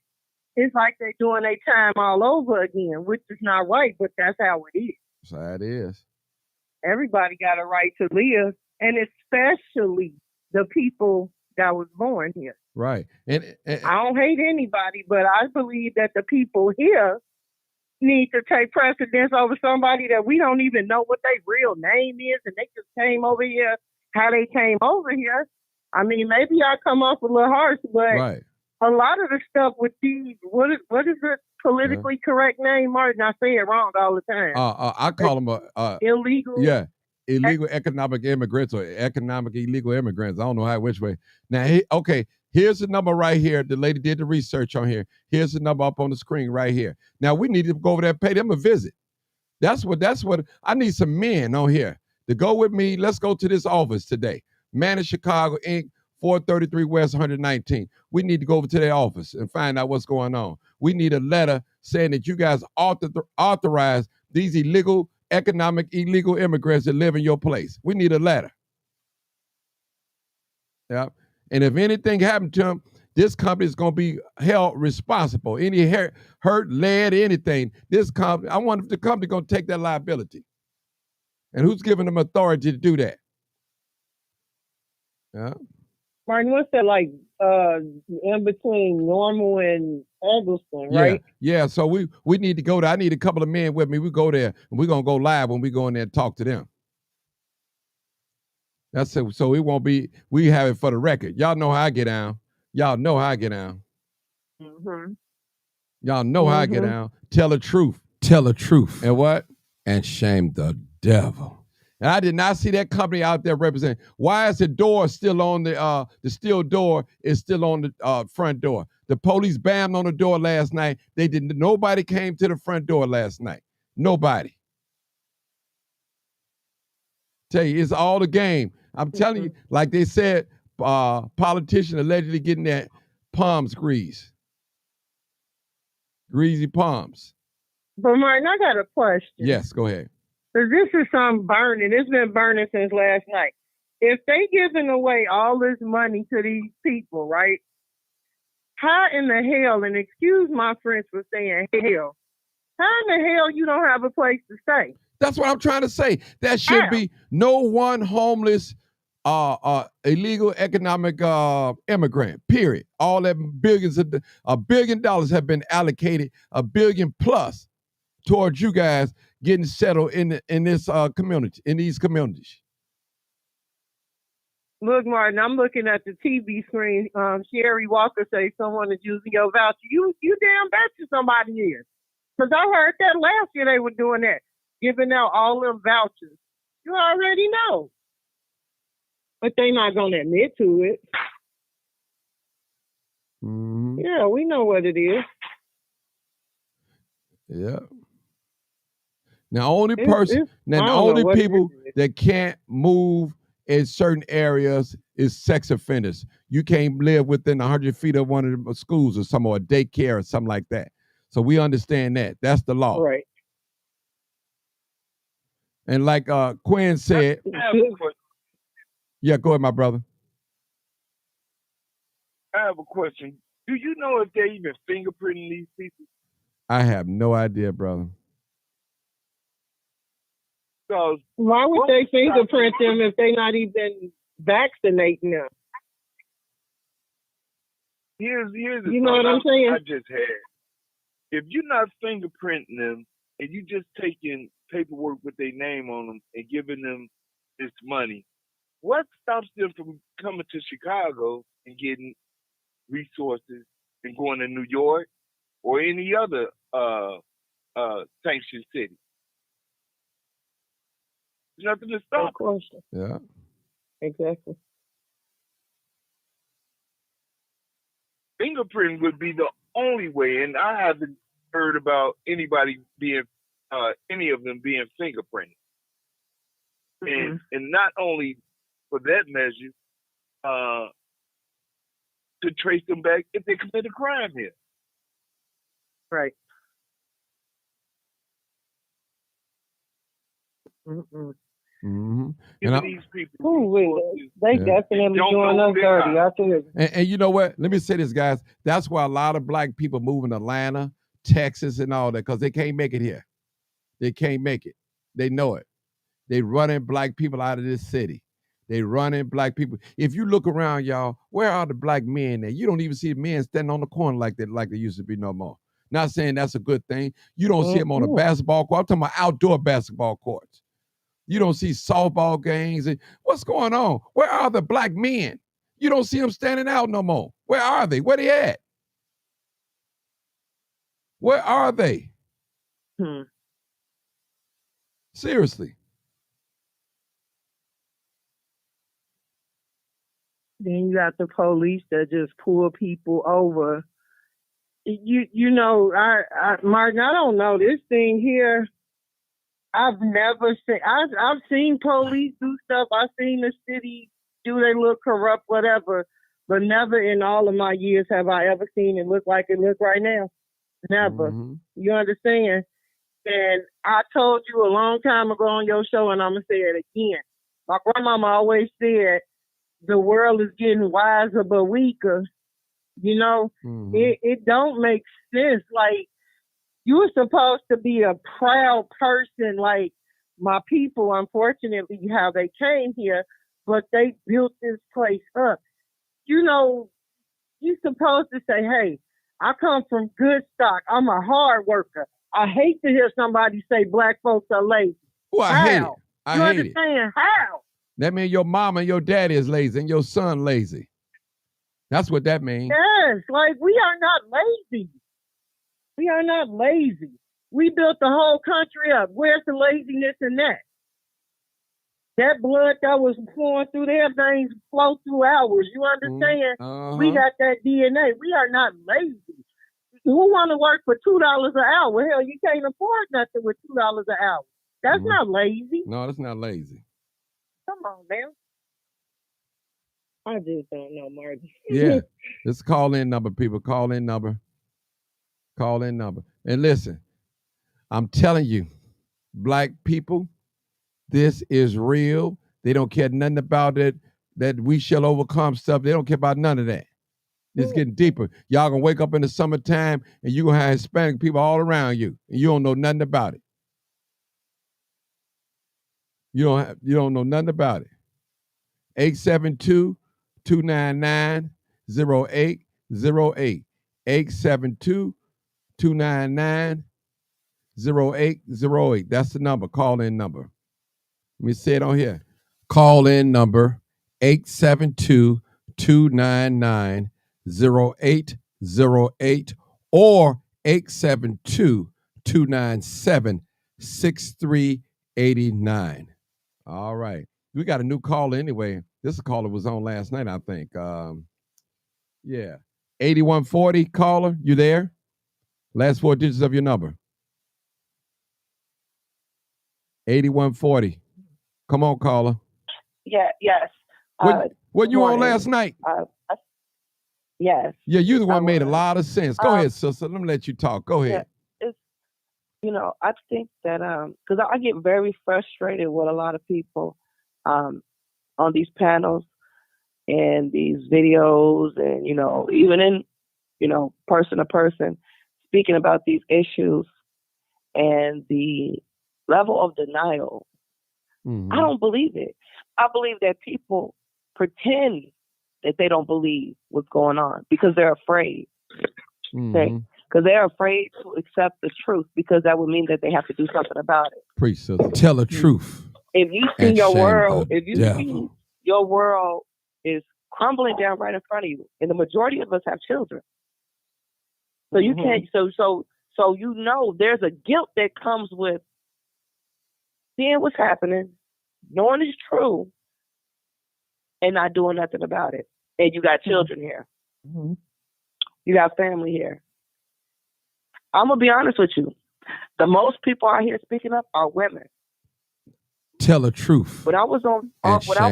It's like they're doing their time all over again, which is not right, but that's how it is. That's how it is. Everybody got a right to live, and especially the people that was born here. Right. And I don't hate anybody, but I believe that the people here need to take precedence over somebody that we don't even know what their real name is, and they just came over here how they came over here. I mean, maybe I come off a little harsh, but a lot of the stuff with these, what is the politically correct name, Martin? I say it wrong all the time. I call them illegal. Yeah. Illegal economic immigrants or economic illegal immigrants. I don't know which way. Now, Here's the number right here. The lady did the research on here. Here's the number up on the screen right here. Now we need to go over there and pay them a visit. That's what I need some men on here to go with me. Let's go to this office today. Man in Chicago, Inc., 433 West 119. We need to go over to their office and find out what's going on. We need a letter saying that you guys authorize these illegal immigrants that live in your place. We need a letter. Yeah. And if anything happened to them, this company is going to be held responsible. Any hurt, lead, anything. This company, I wonder if the company going to take that liability. And who's giving them authority to do that? Yeah. Martin, what's that like in between Normal and Eggleston, right? Yeah. So we need to go there. I need a couple of men with me. We go there and we're going to go live when we go in there and talk to them. That's it. So it won't be, we have it for the record. Y'all know how I get down. Y'all know how I get down. Mm-hmm. Y'all know how I get down. Tell the truth. Tell the truth. And what? And shame the devil. And I did not see that company out there representing. Why is the door still on the steel door is still on the front door? The police bammed on the door last night. Nobody came to the front door last night. Nobody. Tell you, it's all the game. I'm telling you, like they said, politician allegedly getting their palms greased. Greasy palms. But Martin, I got a question. Yes, go ahead. Because this is something burning. It's been burning since last night. If they giving away all this money to these people, right? How in the hell, and excuse my French for saying hell, how in the hell you don't have a place to stay? That's what I'm trying to say. That should be no one homeless, illegal economic immigrant, period. All that billions of $1 billion have been allocated, $1 billion plus towards you guys getting settled in this community, in these communities. Look, Martin, I'm looking at the TV screen. Sherry Walker says someone is using your voucher. You damn bet you somebody is. Because I heard that last year they were doing that, giving out all them vouchers. You already know. But they're not going to admit to it. Mm-hmm. Yeah, we know what it is. Yeah. Now, only people that can't move in certain areas is sex offenders. You can't live within 100 feet of one of the schools or something, or a daycare or something like that. So we understand that. That's the law. Right. And like Quinn said, yeah, go ahead, my brother. I have a question. Do you know if they're even fingerprinting these people? I have no idea, brother. Because why would they fingerprint them if they're not even vaccinating them? Here's the you know what I'm saying? I just had. If you're not fingerprinting them and you just taking paperwork with their name on them and giving them this money, what stops them from coming to Chicago and getting resources and going to New York or any other sanctioned city? There's nothing to stop. Of course. Yeah. Exactly. Fingerprinting would be the only way, and I haven't heard about anybody being, any of them being fingerprinted. And not only for that measure, to trace them back if they commit a crime here. Right. Mm-mm. Mm-hmm. These people, they definitely doing us dirty. I tell you. And you know what? Let me say this, guys. That's why a lot of black people move in Atlanta, Texas, and all that, because they can't make it here. They can't make it. They know it. They running black people out of this city. They running black people. If you look around, y'all, where are the black men at? You don't even see men standing on the corner like that, like they used to be no more. Not saying that's a good thing. You don't see them on a basketball court. I'm talking about outdoor basketball courts. You don't see softball games. What's going on? Where are the black men? You don't see them standing out no more. Where are they? Where they at? Where are they? Seriously. Then you got the police that just pull people over. You know, Martin, I don't know this thing here. I've never seen. I've seen police do stuff. I've seen the city do they look corrupt, whatever. But never in all of my years have I ever seen it look like it looks right now. Never. Mm-hmm. You understand? And I told you a long time ago on your show, and I'm gonna say it again. My grandmama always said, the world is getting wiser but weaker. You know, it don't make sense. Like, you're supposed to be a proud person, like my people, unfortunately, how they came here, but they built this place up. You know, you're supposed to say, hey, I come from good stock. I'm a hard worker. I hate to hear somebody say black folks are lazy. Well, I hate it. I hate understand? How? That means your mama and your daddy is lazy and your son lazy. That's what that means. Yes, like we are not lazy. We are not lazy. We built the whole country up. Where's the laziness in that? That blood that was flowing through their veins flow through ours. You understand? We got that DNA. We are not lazy. Who want to work for $2 an hour? Hell, you can't afford nothing with $2 an hour. That's not lazy. No, that's not lazy. Come on, man. I just don't know, Marty. Yeah. It's call-in number, people. Call-in number. Call-in number. And listen, I'm telling you, black people, this is real. They don't care nothing about it, that we shall overcome stuff. They don't care about none of that. It's getting deeper. Y'all gonna wake up in the summertime and you're gonna have Hispanic people all around you, and you don't know nothing about it. You don't know nothing about it. 872-299-0808. 872-299-0808. That's the number. Call in number. Let me say it on here. Call in number 872-299-0808 or 872-297-6389. All right. We got a new caller anyway. This caller was on last night, I think. Yeah. 8140 caller, you there? Last 4 digits of your number. 8140. Come on, caller. Yeah, yes. What you on last night? Yes. Yeah, you the one made a lot of sense. Go ahead, sister. Let me let you talk. Go ahead. Yeah, I think that because I get very frustrated with a lot of people on these panels and these videos, and even in person to person, speaking about these issues and the level of denial. I don't believe it. I believe that people pretend that they don't believe what's going on because they're afraid. Because they're afraid to accept the truth, because that would mean that they have to do something about it. Preach, sister. Tell the truth. If you see your world, see your world is crumbling down right in front of you, and the majority of us have children, so you can't. So there's a guilt that comes with seeing what's happening, knowing it's true, and not doing nothing about it. And you got children here. You got family here. I'm gonna be honest with you. The most people out here speaking up are women. Tell the truth. When I was on camera, when I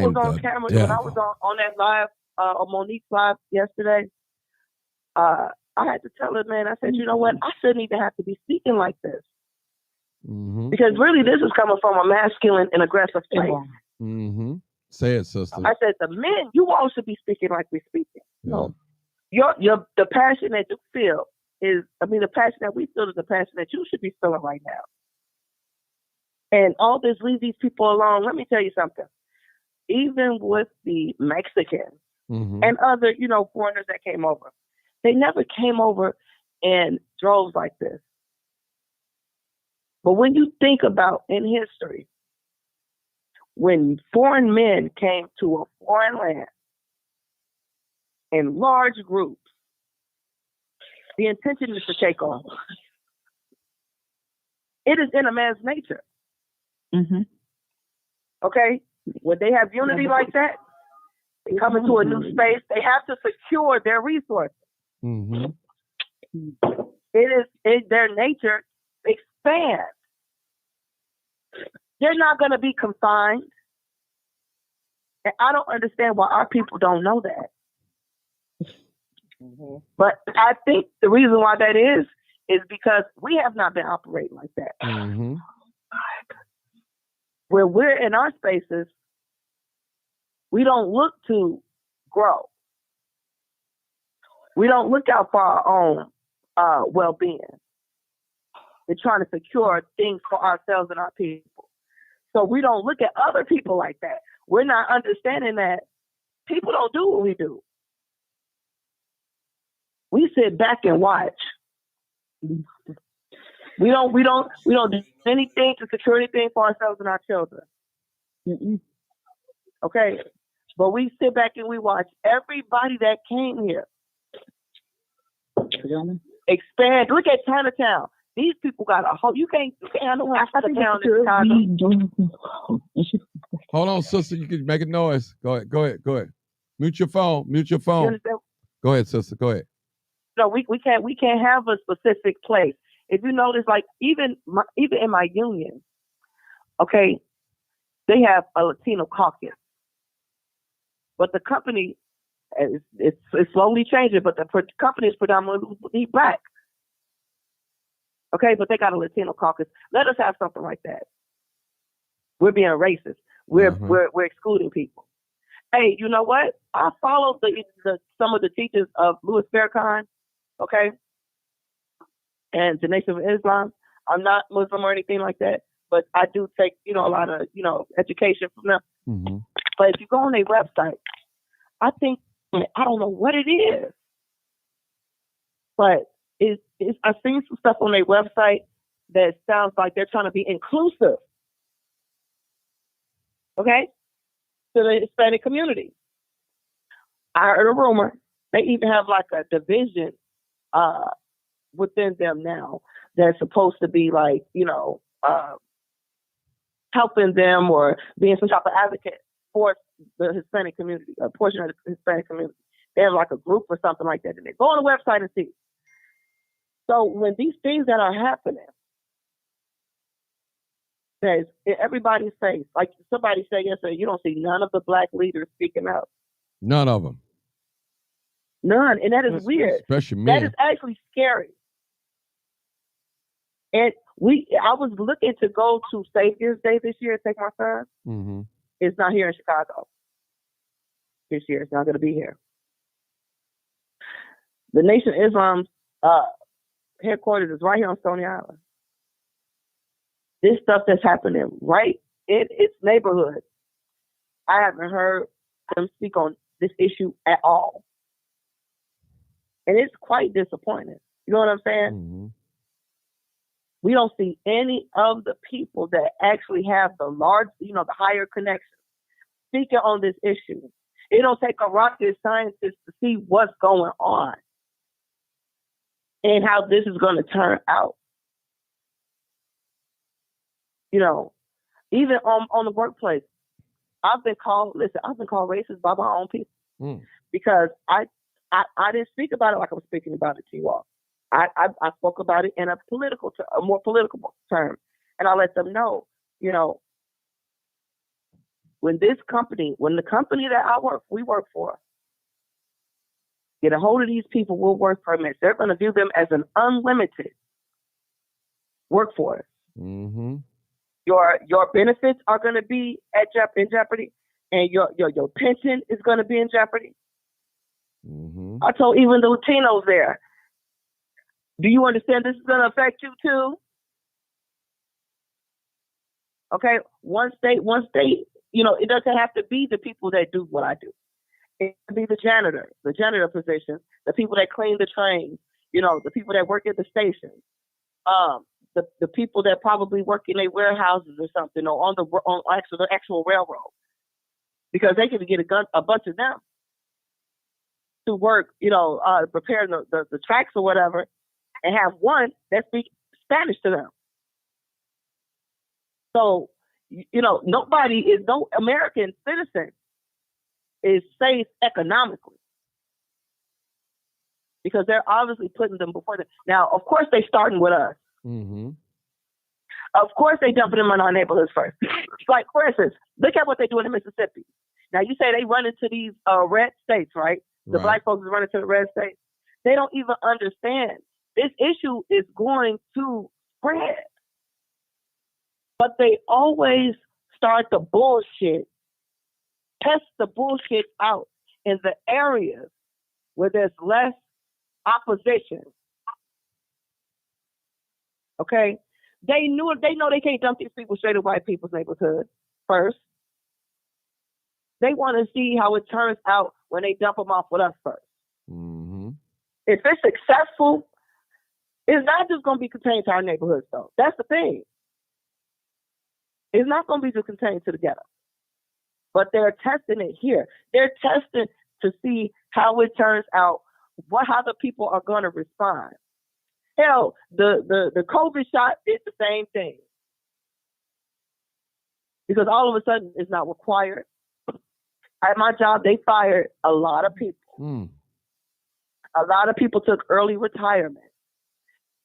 was on that live, on Monique's live yesterday, I had to tell her, man, I said, you know what? I shouldn't even have to be speaking like this. Because really, this is coming from a masculine and aggressive place. Say it, sister. I said, the men, you all should be speaking like we're speaking. No, the passion that you feel the passion that we feel is the passion that you should be feeling right now. And all this leave these people alone. Let me tell you something. Even with the Mexicans and other, foreigners that came over, they never came over in droves like this. But when you think about in history, when foreign men came to a foreign land in large groups, the intention is to take over. It is in a man's nature. Okay? When they have unity like that, They come into a new space. They have to secure their resources. Mm-hmm. It is their nature expands. They're not going to be confined. And I don't understand why our people don't know that. Mm-hmm. But I think the reason why that is because we have not been operating like that. Mm-hmm. Where we're in our spaces, we don't look to grow. We don't look out for our own well-being. We're trying to secure things for ourselves and our people. So we don't look at other people like that. We're not understanding that people don't do what we do. We sit back and watch. We don't do anything to secure anything for ourselves and our children. Mm-mm. Okay, but we sit back and we watch everybody that came here expand. Look at Chinatown. These people got a whole. You can't handle half the town in Chicago. Hold on, sister. You can make a noise. Go ahead. Mute your phone. You understand? Go ahead, sister. Go ahead. No, we can't have a specific place. If you notice, like even in my union, okay, they have a Latino caucus, but the company it's slowly changing. But the company is predominantly black. Okay, but they got a Latino caucus. Let us have something like that. We're being racist. We're excluding people. Hey, you know what? I followed some of the teachers of Louis Farrakhan, okay, and the Nation of Islam. I'm not Muslim or anything like that, but I do take a lot of education from them. Mm-hmm. But if you go on their website, I don't know what it is, but I've seen some stuff on their website that sounds like they're trying to be inclusive, okay, to the Hispanic community. I heard a rumor they even have like a division within them now that's supposed to be like helping them or being some type of advocate for the Hispanic community, a portion of the Hispanic community. They have like a group or something like that. And they go on the website and see. So when these things that are happening, says in everybody's face, like somebody said yesterday, you don't see none of the black leaders speaking out. None of them. None, and that is weird. Especially men. That is actually scary. And I was looking to go to Savior's Day this year, take my son. Mm-hmm. It's not here in Chicago this year. It's not going to be here. The Nation of Islam's headquarters is right here on Stony Island. This stuff that's happening right in its neighborhood, I haven't heard them speak on this issue at all. And it's quite disappointing. You know what I'm saying? Mm-hmm. We don't see any of the people that actually have the large, the higher connections speaking on this issue. It don't take a rocket scientist to see what's going on and how this is going to turn out. Even on the workplace, I've been called racist by my own people because I didn't speak about it like I was speaking about it to you all. I spoke about it in a more political term, and I let them know, when the company that we work for, get a hold of these people with work permits, they're going to view them as an unlimited workforce. Mm-hmm. Your benefits are going to be in jeopardy, and your pension is going to be in jeopardy. Mm-hmm. I told even the Latinos there, do you understand this is going to affect you too? Okay, one state, it doesn't have to be the people that do what I do. It could be the janitor position, the people that clean the trains, the people that work at the station, the people that probably work in their warehouses or something, or on the actual railroad, because they can get a bunch of them to work, prepare the tracks or whatever, and have one that speaks Spanish to them. So, no American citizen is safe economically. Because they're obviously putting them before them. Now, of course, they're starting with us. Mm-hmm. Of course, they dumping them in our neighborhoods first. Like, for instance, look at what they do in Mississippi. Now, you say they run into these red states, right? The black folks run into the red states. They don't even understand this issue is going to spread. But they always start the bullshit, test the bullshit out in the areas where there's less opposition. Okay? They know they can't dump these people straight in white people's neighborhood first. They want to see how it turns out when they dump them off with us first. Mm-hmm. If it's successful, it's not just going to be contained to our neighborhoods, though. That's the thing. It's not going to be just contained to the ghetto. But they're testing it here. They're testing to see how it turns out, how the people are going to respond. Hell, the COVID shot did the same thing. Because all of a sudden, it's not required. At my job, they fired a lot of people. A lot of people took early retirement.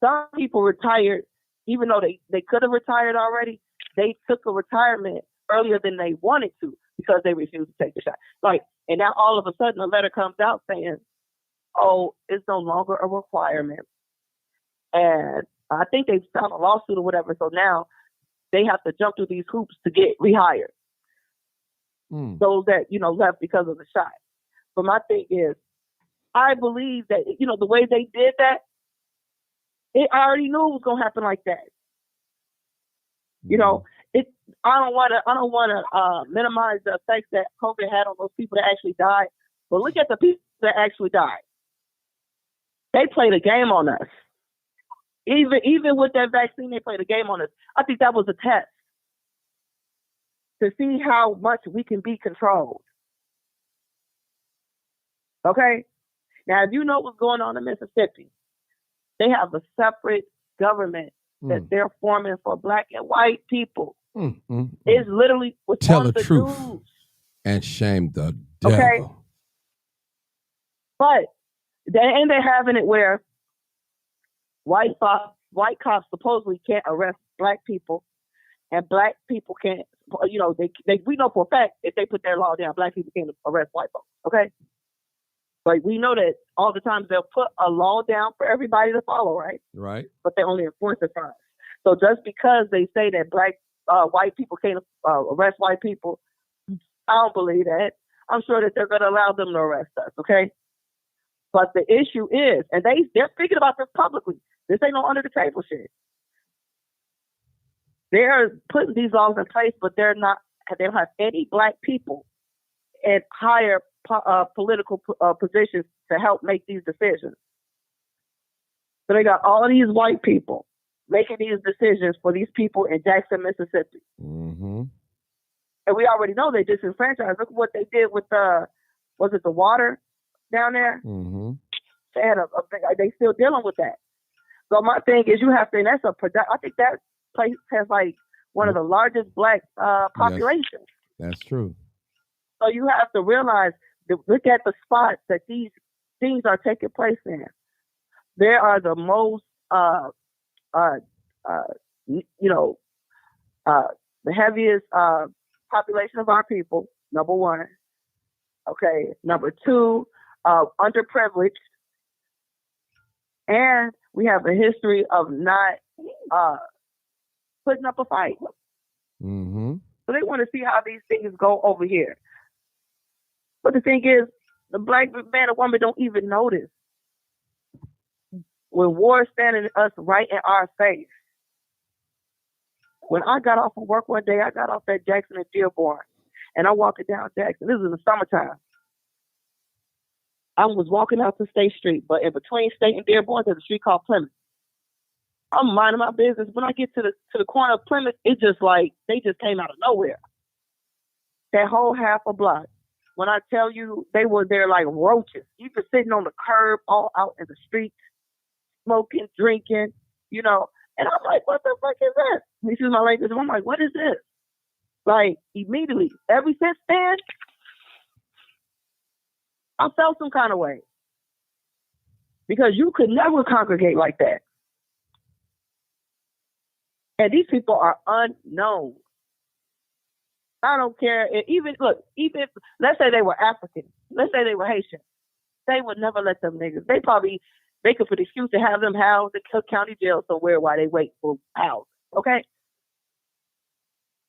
Some people retired, even though they could have retired already, they took a retirement earlier than they wanted to because they refused to take the shot. And now all of a sudden a letter comes out saying, oh, it's no longer a requirement. And I think they've filed a lawsuit or whatever. So now they have to jump through these hoops to get rehired. Those that, left because of the shot. But my thing is, I believe that, the way they did that, I already knew it was going to happen like that. I don't want to minimize the effects that COVID had on those people that actually died. But look at the people that actually died. They played a game on us. Even with that vaccine, they played a game on us. I think that was a test to see how much we can be controlled. Okay? Now, if you know what's going on in Mississippi, they have a separate government that they're forming for black and white people. It's literally what's Tell on the truth news. and shame the devil. Okay? But they're having it where white cops supposedly can't arrest black people, and black people can't. We know for a fact if they put their law down, black people can't arrest white folks. Okay, but we know that all the times they'll put a law down for everybody to follow, right? Right. But they only enforce it for us. So just because they say that white people can't arrest white people, I don't believe that. I'm sure that they're going to allow them to arrest us. Okay. But the issue is, and they're speaking about this publicly. This ain't no under the table shit. They're putting these laws in place, but they don't have any black people in higher political positions to help make these decisions. So they got all of these white people making these decisions for these people in Jackson, Mississippi. Mm-hmm. And we already know they disenfranchised. Look at what they did with was it the water down there? Mm-hmm. They still dealing with that. So my thing is, you have to, and that's I think that place has like one of the largest black populations. Yes, that's true. So you have to realize, look at the spots that these things are taking place in. There are the most, the heaviest population of our people, number one. Okay, number two, underprivileged. And we have a history of not putting up a fight. Mm-hmm. So they want to see how these things go over here. But the thing is, the black man or woman don't even notice when war is standing us right in our face. When I got off of work one day, I got off at Jackson and Dearborn, and I'm walking down Jackson. This is in the summertime. I was walking out to State Street, but in between State and Dearborn, there's a street called Plymouth. I'm minding my business. When I get to the corner of Plymouth, it's just like they just came out of nowhere. That whole half a block. When I tell you, they were there like roaches. You were sitting on the curb, all out in the streets, smoking, drinking, And I'm like, what the fuck is that? This is my language. I'm like, what is this? Like, immediately, ever since then, I felt some kind of way. Because you could never congregate like that. And these people are unknown. I don't care. Even let's say they were African. Let's say they were Haitian. They would never let them niggas. They could put an excuse to have them housed in Cook County Jail somewhere while they wait for house. Okay?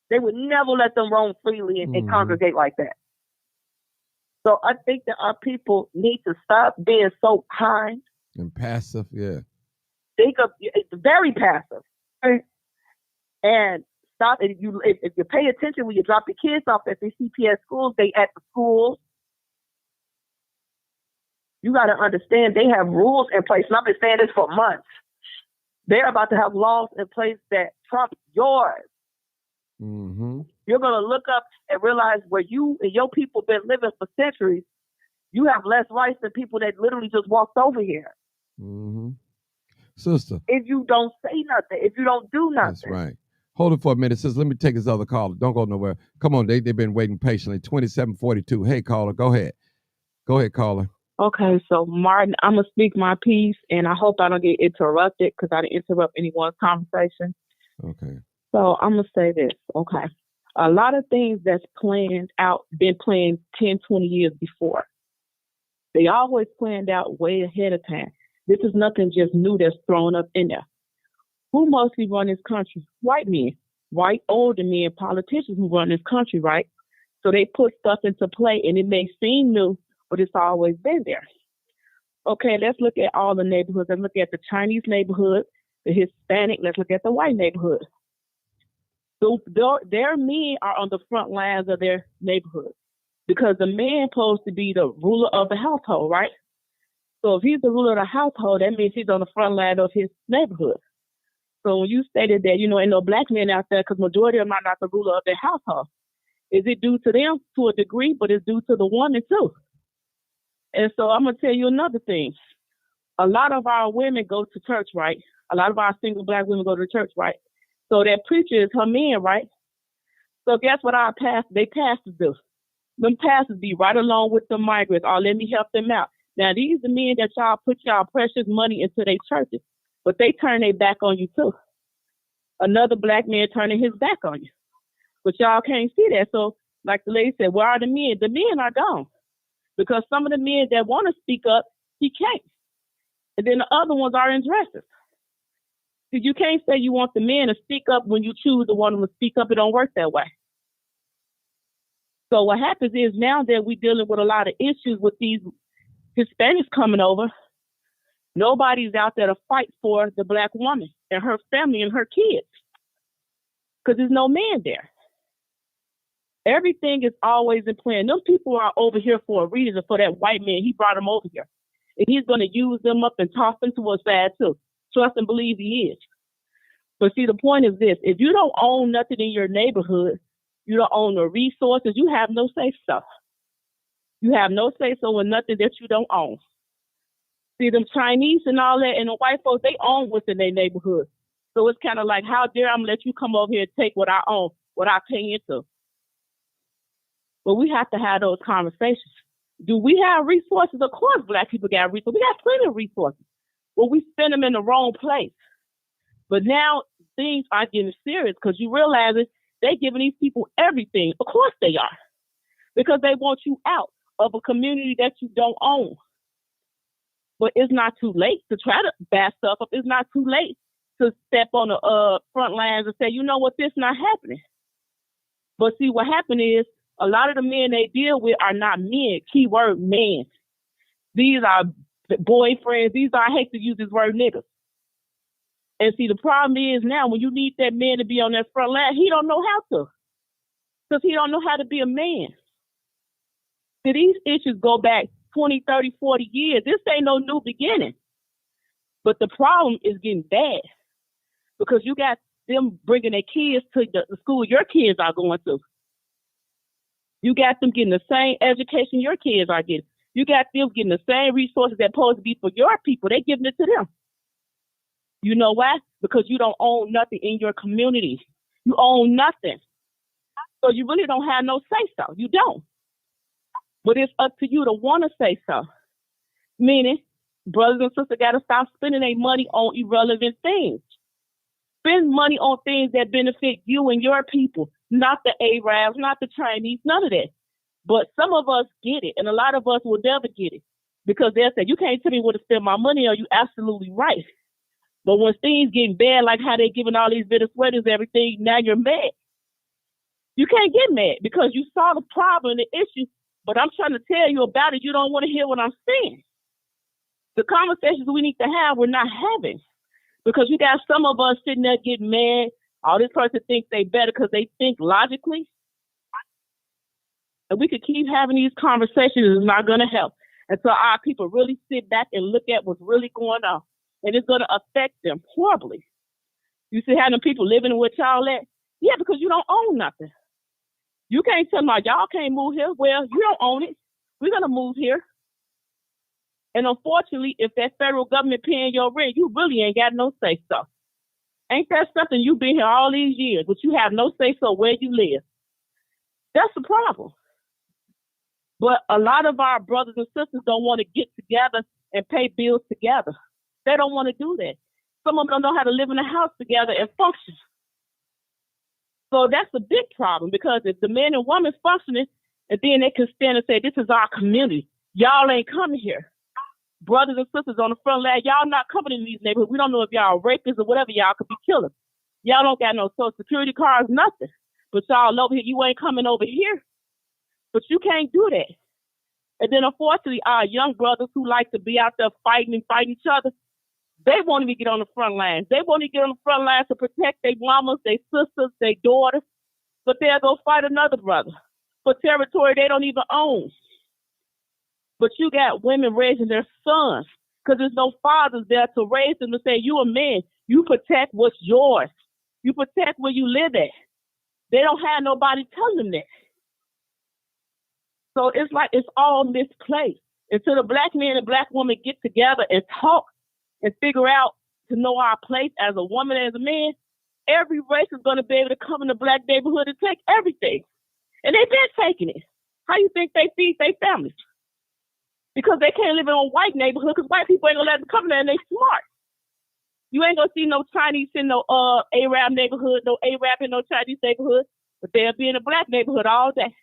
They would never let them roam freely and congregate like that. So I think that our people need to stop being so kind. And passive, yeah. It's very passive. Okay? And stop. If you pay attention when you drop your kids off at the CPS schools, they at the schools. You got to understand they have rules in place. And I've been saying this for months. They're about to have laws in place that trump yours. Mm-hmm. You're going to look up and realize where you and your people been living for centuries, you have less rights than people that literally just walked over here. Mm-hmm. Sister. If you don't say nothing, if you don't do nothing. That's right. Hold it for a minute, sister. Let me take this other caller. Don't go nowhere. Come on, they've been waiting patiently. 2742. Hey, caller, go ahead. Go ahead, caller. Okay, so Martin, I'm going to speak my piece, and I hope I don't get interrupted because I didn't interrupt anyone's conversation. Okay. So I'm going to say this, okay. A lot of things that's been planned 10, 20 years before. They always planned out way ahead of time. This is nothing just new that's thrown up in there. Who mostly run this country? White men, white older men, politicians who run this country, right? So they put stuff into play, and it may seem new, but it's always been there. Okay, let's look at all the neighborhoods. Let's look at the Chinese neighborhood, the Hispanic. Let's look at the white neighborhood. So their men are on the front lines of their neighborhood because the man supposed to be the ruler of the household, right? So if he's the ruler of the household, that means he's on the front line of his neighborhood. So when you stated that, ain't no black men out there because majority of them are not the ruler of their household. Is it due to them to a degree, but it's due to the woman too. And so I'm going to tell you another thing. A lot of our women go to church, right? A lot of our single black women go to church, right? So that preacher is her man, right? So guess what they pastors do? Them pastors be right along with the migrants. Oh, let me help them out. Now, these are the men that y'all put y'all precious money into their churches, but they turn their back on you too. Another black man turning his back on you. But y'all can't see that. So like the lady said, where are the men? The men are gone. Because some of the men that want to speak up, he can't. And then the other ones are in dresses. Because you can't say you want the men to speak up when you choose to want them to speak up. It don't work that way. So what happens is now that we're dealing with a lot of issues with these Hispanics coming over, nobody's out there to fight for the black woman and her family and her kids. Because there's no man there. Everything is always in plan. Those people are over here for a reason for that white man. He brought them over here. And he's going to use them up and toss them to us bad too. Trust and believe he is. But see, the point is this. If you don't own nothing in your neighborhood, you don't own the resources, you have no say-so. You have no say-so in nothing that you don't own. See, them Chinese and all that and the white folks, they own what's in their neighborhood. So it's kind of like, how dare I'm let you come over here and take what I own, what I pay into. But we have to have those conversations. Do we have resources? Of course, black people got resources. We got plenty of resources. But we spend them in the wrong place. But now things are getting serious because you realize it, they're giving these people everything. Of course they are. Because they want you out of a community that you don't own. But it's not too late to try to back stuff up. It's not too late to step on the front lines and say, you know what, this not happening. But see, what happened is a lot of the men they deal with are not men, keyword men. These are boyfriends. These are, I hate to use this word, niggas. And see, the problem is now when you need that man to be on that front line, he don't know how to. Because he don't know how to be a man. See, these issues go back 20, 30, 40 years. This ain't no new beginning. But the problem is getting bad. Because you got them bringing their kids to the school your kids are going to. You got them getting the same education your kids are getting. You got them getting the same resources that supposed to be for your people. They're giving it to them. You know why? Because you don't own nothing in your community. You own nothing. So you really don't have no say-so. You don't. But it's up to you to want to say so. Meaning, brothers and sisters got to stop spending their money on irrelevant things. Spend money on things that benefit you and your people, not the Arabs, not the Chinese, none of that. But some of us get it, and a lot of us will never get it because they'll say, you can't tell me where to spend my money on. You absolutely right. But when things get bad, like how they're giving all these Venezuelans and everything, now you're mad. You can't get mad because you saw the problem, the issue, but I'm trying to tell you about it. You don't want to hear what I'm saying. The conversations we need to have, we're not having. Because you got some of us sitting there getting mad. Oh, this person thinks they better because they think logically. And we could keep having these conversations. It's not going to help until our people really sit back and look at what's really going on. And it's going to affect them horribly. You see how them people living with y'all at? Yeah, because you don't own nothing. You can't tell them, y'all can't move here. Well, you don't own it. We're going to move here. And unfortunately, if that federal government paying your rent, you really ain't got no say-so. Ain't that something? You've been here all these years, but you have no say-so where you live. That's the problem. But a lot of our brothers and sisters don't want to get together and pay bills together. They don't want to do that. Some of them don't know how to live in a house together and function. So that's a big problem because if the man and woman functioning, and then they can stand and say, this is our community. Y'all ain't coming here. Brothers and sisters on the front line, y'all not coming in these neighborhoods. We don't know if y'all are rapists or whatever. Y'all could be killers. Y'all don't got no social security cards, nothing. But y'all over here, you ain't coming over here. But you can't do that. And then unfortunately, our young brothers who like to be out there fighting and fight each other, they won't even get on the front lines. They won't even get on the front lines to protect their mamas, their sisters, their daughters. But they'll go fight another brother for territory they don't even own. But you got women raising their sons because there's no fathers there to raise them to say, you a man, you protect what's yours. You protect where you live at. They don't have nobody telling them that. So it's like it's all misplaced. Until the black man and black woman get together and talk and figure out to know our place as a woman, as a man, every race is going to be able to come in the black neighborhood and take everything. And they've been taking it. How you think they feed their families? Because they can't live in a white neighborhood because white people ain't going to let them come there and they smart. You ain't going to see no Chinese in no Arab neighborhood, no Arab in no Chinese neighborhood, but they'll be in a black neighborhood all day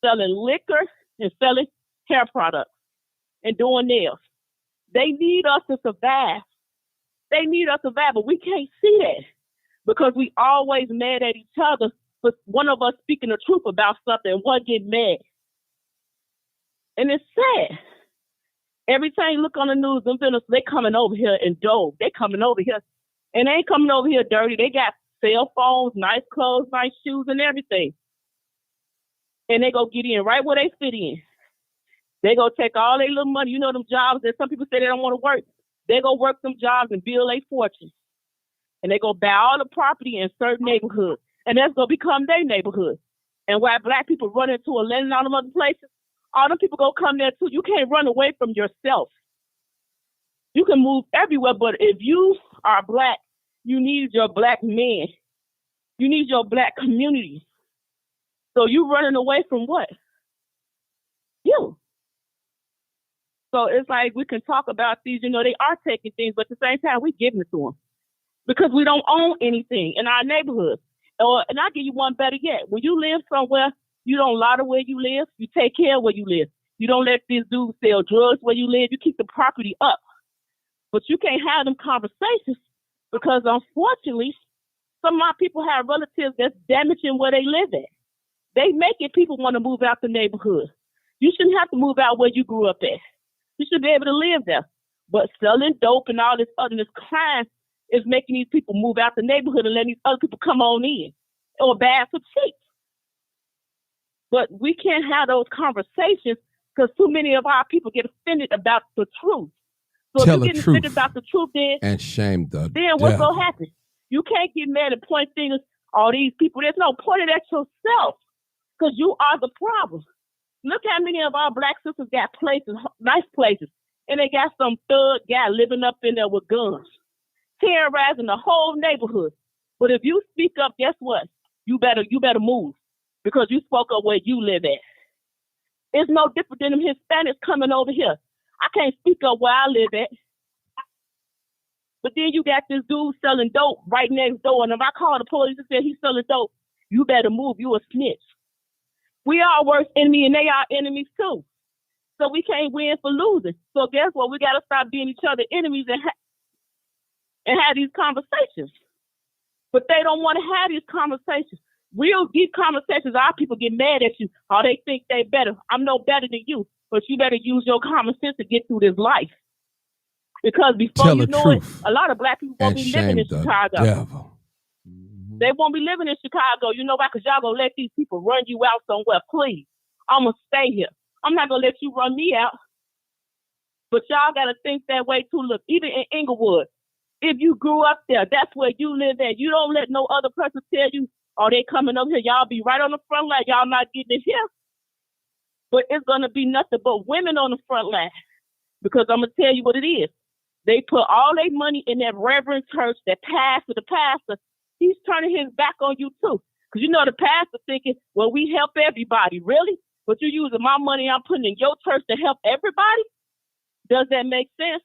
selling liquor and selling hair products and doing nails. They need us to survive. They need us to survive, but we can't see that because we always mad at each other for one of us speaking the truth about something and one getting mad. And it's sad. Every time you look on the news, them vendors, they coming over here in dough. They coming over here. And they ain't coming over here dirty. They got cell phones, nice clothes, nice shoes, and everything. And they go get in right where they fit in. They go take all their little money. You know them jobs that some people say they don't want to work. They go work them jobs and build a fortune. And they go buy all the property in certain neighborhoods. And that's going to become their neighborhood. And while black people run into a land in all them other places, all them people go come there too. You can't run away from yourself. You can move everywhere, but if you are black, you need your black man. You need your black community. So you running away from what? You. So it's like we can talk about these, they are taking things, but at the same time, we're giving it to them because we don't own anything in our neighborhoods. And I'll give you one better yet. When you live somewhere, you don't lotto where you live. You take care of where you live. You don't let this dude sell drugs where you live. You keep the property up. But you can't have them conversations because, unfortunately, some of my people have relatives that's damaging where they live at. They making people want to move out the neighborhood. You shouldn't have to move out where you grew up at. You should be able to live there. But selling dope and all this crime is making these people move out the neighborhood and letting these other people come on in or bad for cheap. But we can't have those conversations because too many of our people get offended about the truth. So Tell if you get offended about the truth, and shame the then what's going to happen? You can't get mad and point fingers. All these people, there's no pointing at yourself because you are the problem. Look how many of our black sisters got places, nice places, and they got some thug guy living up in there with guns, terrorizing the whole neighborhood. But if you speak up, guess what? You better move because you spoke up where you live at. It's no different than them Hispanics coming over here. I can't speak of where I live at. But then you got this dude selling dope right next door. And if I call the police and say he's selling dope, you better move. You a snitch. We are worst enemy and they are enemies too. So we can't win for losing. So guess what? We got to stop being each other enemies and have these conversations. But they don't want to have these conversations. These conversations, our people get mad at you. Oh, they think they better. I'm no better than you. But you better use your common sense to get through this life. Because before you know it, a lot of black people won't be living in Chicago. Devil. They won't be living in Chicago. You know why? Because y'all going to let these people run you out somewhere. Please. I'm going to stay here. I'm not going to let you run me out. But y'all got to think that way too. Look, even in Inglewood, if you grew up there, that's where you live at. You don't let no other person tell you, oh, they coming over here. Y'all be right on the front line. Y'all not getting it here. But it's going to be nothing but women on the front line. Because I'm going to tell you what it is. They put all their money in that reverend church, that pastor, the pastor. He's turning his back on you too. Because you know the pastor thinking, well, we help everybody. Really? But you're using my money I'm putting in your church to help everybody? Does that make sense?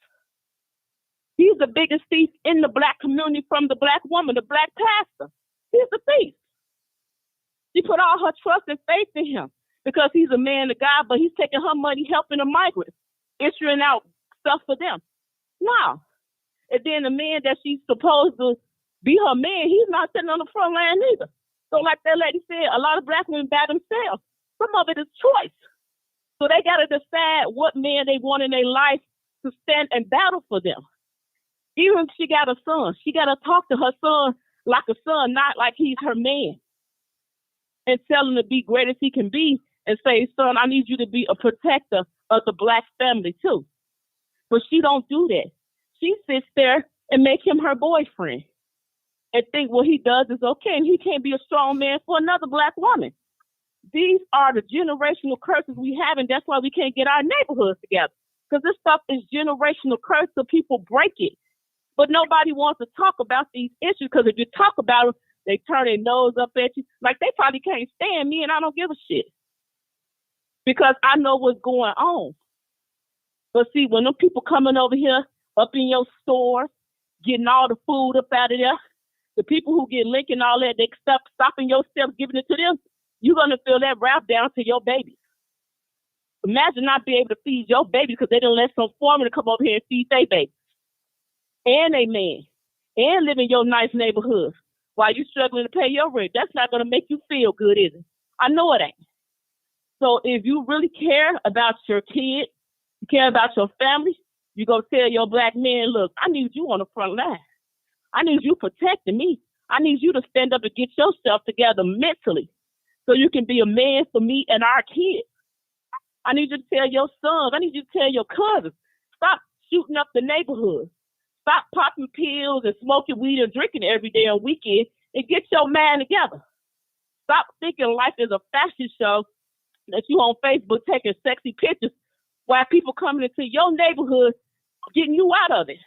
He's the biggest thief in the black community from the black woman, the black pastor. He's the thief. She put all her trust and faith in him because he's a man of God, but he's taking her money helping the migrants, issuing out stuff for them. No. And then the man that she's supposed to be her man, he's not sitting on the front line either. So like that lady said, a lot of black women by themselves. Some of it is choice. So they got to decide what man they want in their life to stand and battle for them. Even if she got a son, she got to talk to her son like a son, not like he's her man. And tell him to be great as he can be and say, son, I need you to be a protector of the black family too. But she don't do that. She sits there and make him her boyfriend and think what he does is okay and he can't be a strong man for another black woman. These are the generational curses we have, and that's why we can't get our neighborhoods together. Because this stuff is generational curse, so people break it. But nobody wants to talk about these issues because if you talk about them, they turn their nose up at you. Like they probably can't stand me and I don't give a shit. Because I know what's going on. But see, when them people coming over here, up in your stores, getting all the food up out of there, the people who get linked and all that, they stopping your steps, giving it to them, you're going to feel that wrap down to your baby. Imagine not being able to feed your baby because they didn't let some foreman to come over here and feed their baby. And a man. And live in your nice neighborhood while you're struggling to pay your rent. That's not going to make you feel good, is it? I know it ain't. So if you really care about your kids, you care about your family, you go tell your black man, look, I need you on the front line. I need you protecting me. I need you to stand up and get yourself together mentally so you can be a man for me and our kids. I need you to tell your sons. I need you to tell your cousins, stop shooting up the neighborhood. Stop popping pills and smoking weed and drinking every day on weekend and get your man together. Stop thinking life is a fashion show that you on Facebook taking sexy pictures while people coming into your neighborhood getting you out of it.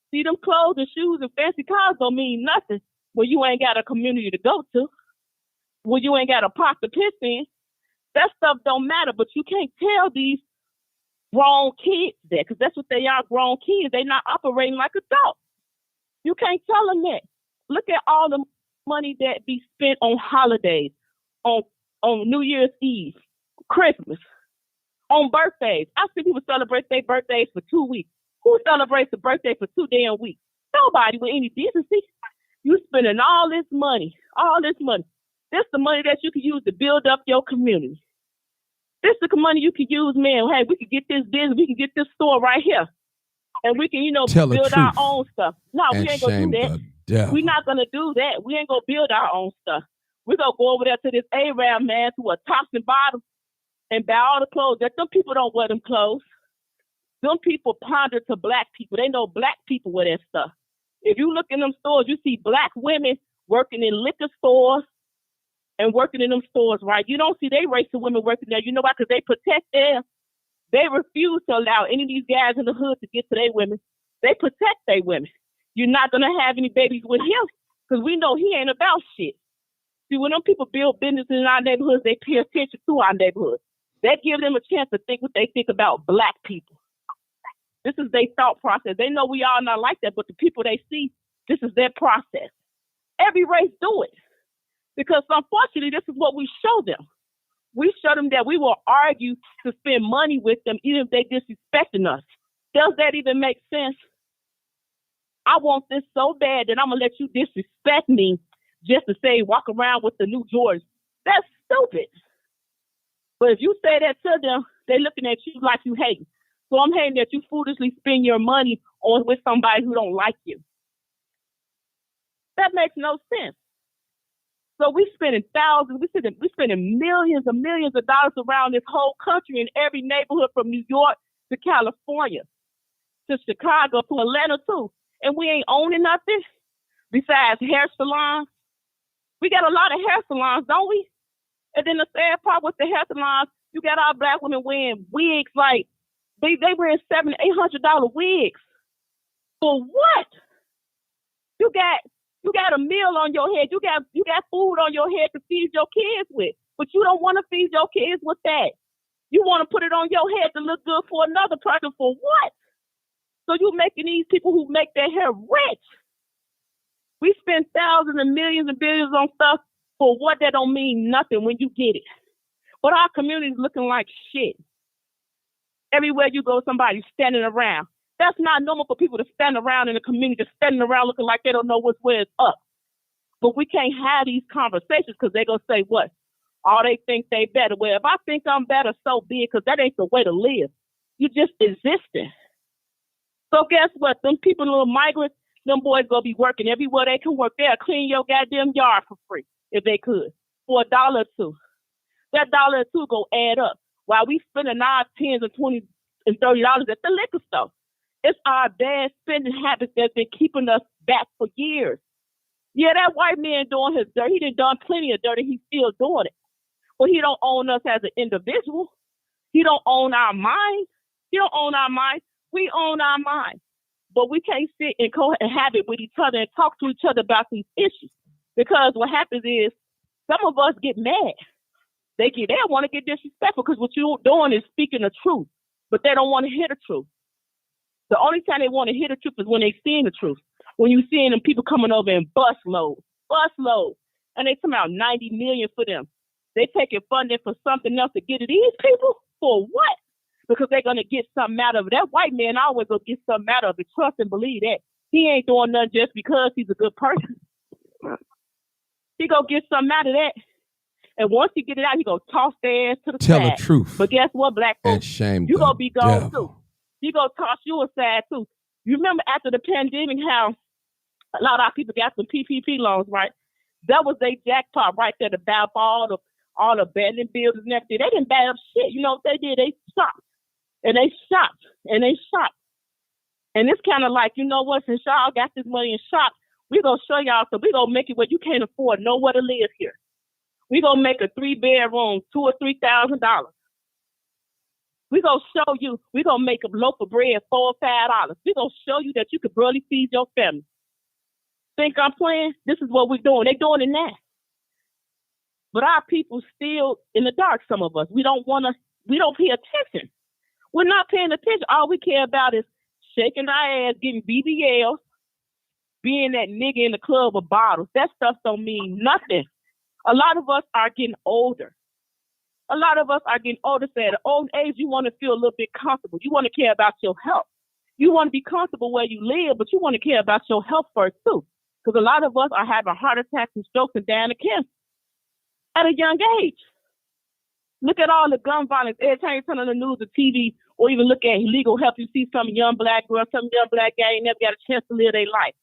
See, them clothes and shoes and fancy cars don't mean nothing when you ain't got a community to go to, when you ain't got a pot to piss in. That stuff don't matter, but you can't tell these grown kids that, because that's what they are, grown kids. They're not operating like adults. You can't tell them that. Look at all the money that be spent on holidays, on New Year's Eve, Christmas, on birthdays. I see people celebrate their birthdays for 2 weeks. Who celebrates a birthday for 2 damn weeks? Nobody with any decency. You spending all this money. This the money that you can use to build up your community. This is the money you can use, man. Hey, we can get this business, we can get this store right here. And we can, build our own stuff. No, we ain't going to do that. We're not going to do that. We ain't going to build our own stuff. We're going to go over there to this Arab man who are tops and bottoms and buy all the clothes. That them people don't wear them clothes. Them people ponder to black people. They know black people wear that stuff. If you look in them stores, you see black women working in liquor stores and working in them stores, right? You don't see they racial women working there. You know why? Because they protect them. They refuse to allow any of these guys in the hood to get to their women. They protect their women. You're not going to have any babies with him because we know he ain't about shit. See, when them people build business in our neighborhoods, they pay attention to our neighborhoods. That gives them a chance to think what they think about black people. This is their thought process. They know we all not like that, but the people they see, this is their process. Every race do it. Because unfortunately, this is what we show them. We show them that we will argue to spend money with them even if they disrespecting us. Does that even make sense? I want this so bad that I'm going to let you disrespect me just to say walk around with the new Jordans. That's stupid. But if you say that to them, they're looking at you like you hate. So I'm hating that you foolishly spend your money on with somebody who don't like you. That makes no sense. So we spending thousands, we spending millions and millions of dollars around this whole country in every neighborhood from New York to California to Chicago to Atlanta too. And we ain't owning nothing besides hair salons. We got a lot of hair salons, don't we? And then the sad part with the hair salons, you got our black women wearing wigs like they wearing $700, $800 wigs. For what? You got a meal on your head. You got food on your head to feed your kids with, but you don't want to feed your kids with that. You want to put it on your head to look good for another person. For what? So you making these people who make their hair rich. We spend thousands and millions and billions on stuff for what that don't mean nothing when you get it. But our community is looking like shit. Everywhere you go, somebody's standing around. That's not normal for people to stand around in the community, just standing around looking like they don't know which way is up. But we can't have these conversations because they're going to say what? Oh, they think they better. Well, if I think I'm better, so be it, because that ain't the way to live. You're just existing. So guess what? Them people, little migrants, them boys going to be working everywhere they can work. They'll clean your goddamn yard for free if they could for $1 or $2. That $1 or $2 go add up while we spending our $10s and $20s and $30 at the liquor store. It's our bad spending habits that's been keeping us back for years. Yeah, that white man doing his dirt. He done plenty of dirt and he's still doing it. But he don't own us as an individual. He don't own our minds. He don't own our minds. We own our minds. But we can't sit and cohabit with each other and talk to each other about these issues. Because what happens is some of us get mad. They want to get disrespectful because what you're doing is speaking the truth. But they don't want to hear the truth. The only time they want to hear the truth is when they seeing the truth. When you seeing them people coming over in bus loads, and they come out 90 million for them. They taking funding for something else to get to these people for what? Because they're gonna get something out of it. That white man always gonna get something out of it. Trust and believe that. He ain't doing nothing just because he's a good person. He gonna get something out of that. And once he get it out, he gonna toss their ass to the side. Tell the truth. But guess what, black folks? And shame you gonna be gone devil. too. He gonna toss you aside too. You remember after the pandemic how a lot of our people got some PPP loans, right? That was their jackpot right there to buy up all the abandoned buildings and everything. They didn't buy up shit. You know what they did? They shopped. And they shopped. And they shopped. And it's kind of like, you know what, since y'all got this money in shop, we're going to show y'all, so we're going to make it where you can't afford nowhere to live here. We're going to make a 3-bedroom, $2,000 or $3,000. We're going to show you, we're going to make a loaf of bread $4 or $5. We're going to show you that you could barely feed your family. Think I'm playing? This is what we're doing. They're doing it now. But our people still in the dark, some of us. We don't pay attention. We're not paying attention. All we care about is shaking our ass, getting BBLs, being that nigga in the club with bottles. That stuff don't mean nothing. A lot of us are getting older. So at an old age, you want to feel a little bit comfortable. You want to care about your health. You want to be comfortable where you live, but you want to care about your health first, too. Because a lot of us are having heart attacks and strokes and dying of cancer at a young age. Look at all the gun violence. Every time you turn on the news or TV or even look at legal help, you see some young black girl, some young black guy ain't never got a chance to live their life.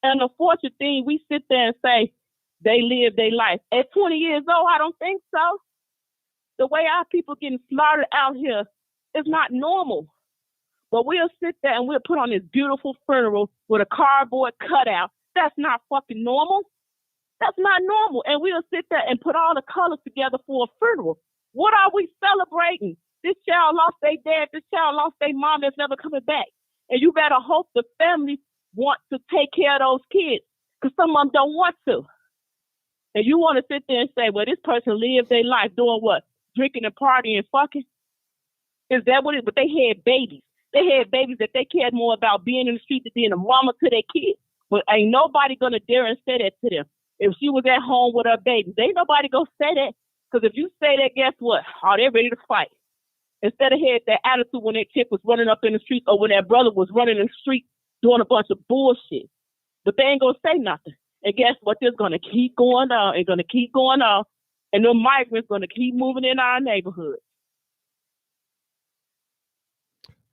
And the unfortunate thing, we sit there and say they live their life. At 20 years old, I don't think so. The way our people getting slaughtered out here is not normal. But we'll sit there and we'll put on this beautiful funeral with a cardboard cutout. That's not fucking normal. That's not normal. And we'll sit there and put all the colors together for a funeral. What are we celebrating? This child lost their dad. This child lost their mom that's never coming back. And you better hope the family want to take care of those kids because some of them don't want to. And you want to sit there and say, well, this person lived their life doing what? drinking and partying and fucking? Is that what it is? But they had babies. They had babies that they cared more about being in the street than being a mama to their kids. But ain't nobody gonna dare and say that to them. If she was at home with her babies, ain't nobody gonna say that. Because if you say that, guess what? Oh, they're ready to fight. Instead of had that attitude when that chick was running up in the street or when that brother was running in the street doing a bunch of bullshit. But they ain't gonna say nothing. And guess what? This gonna keep going on and gonna keep going on. And the migrants gonna keep moving in our neighborhood.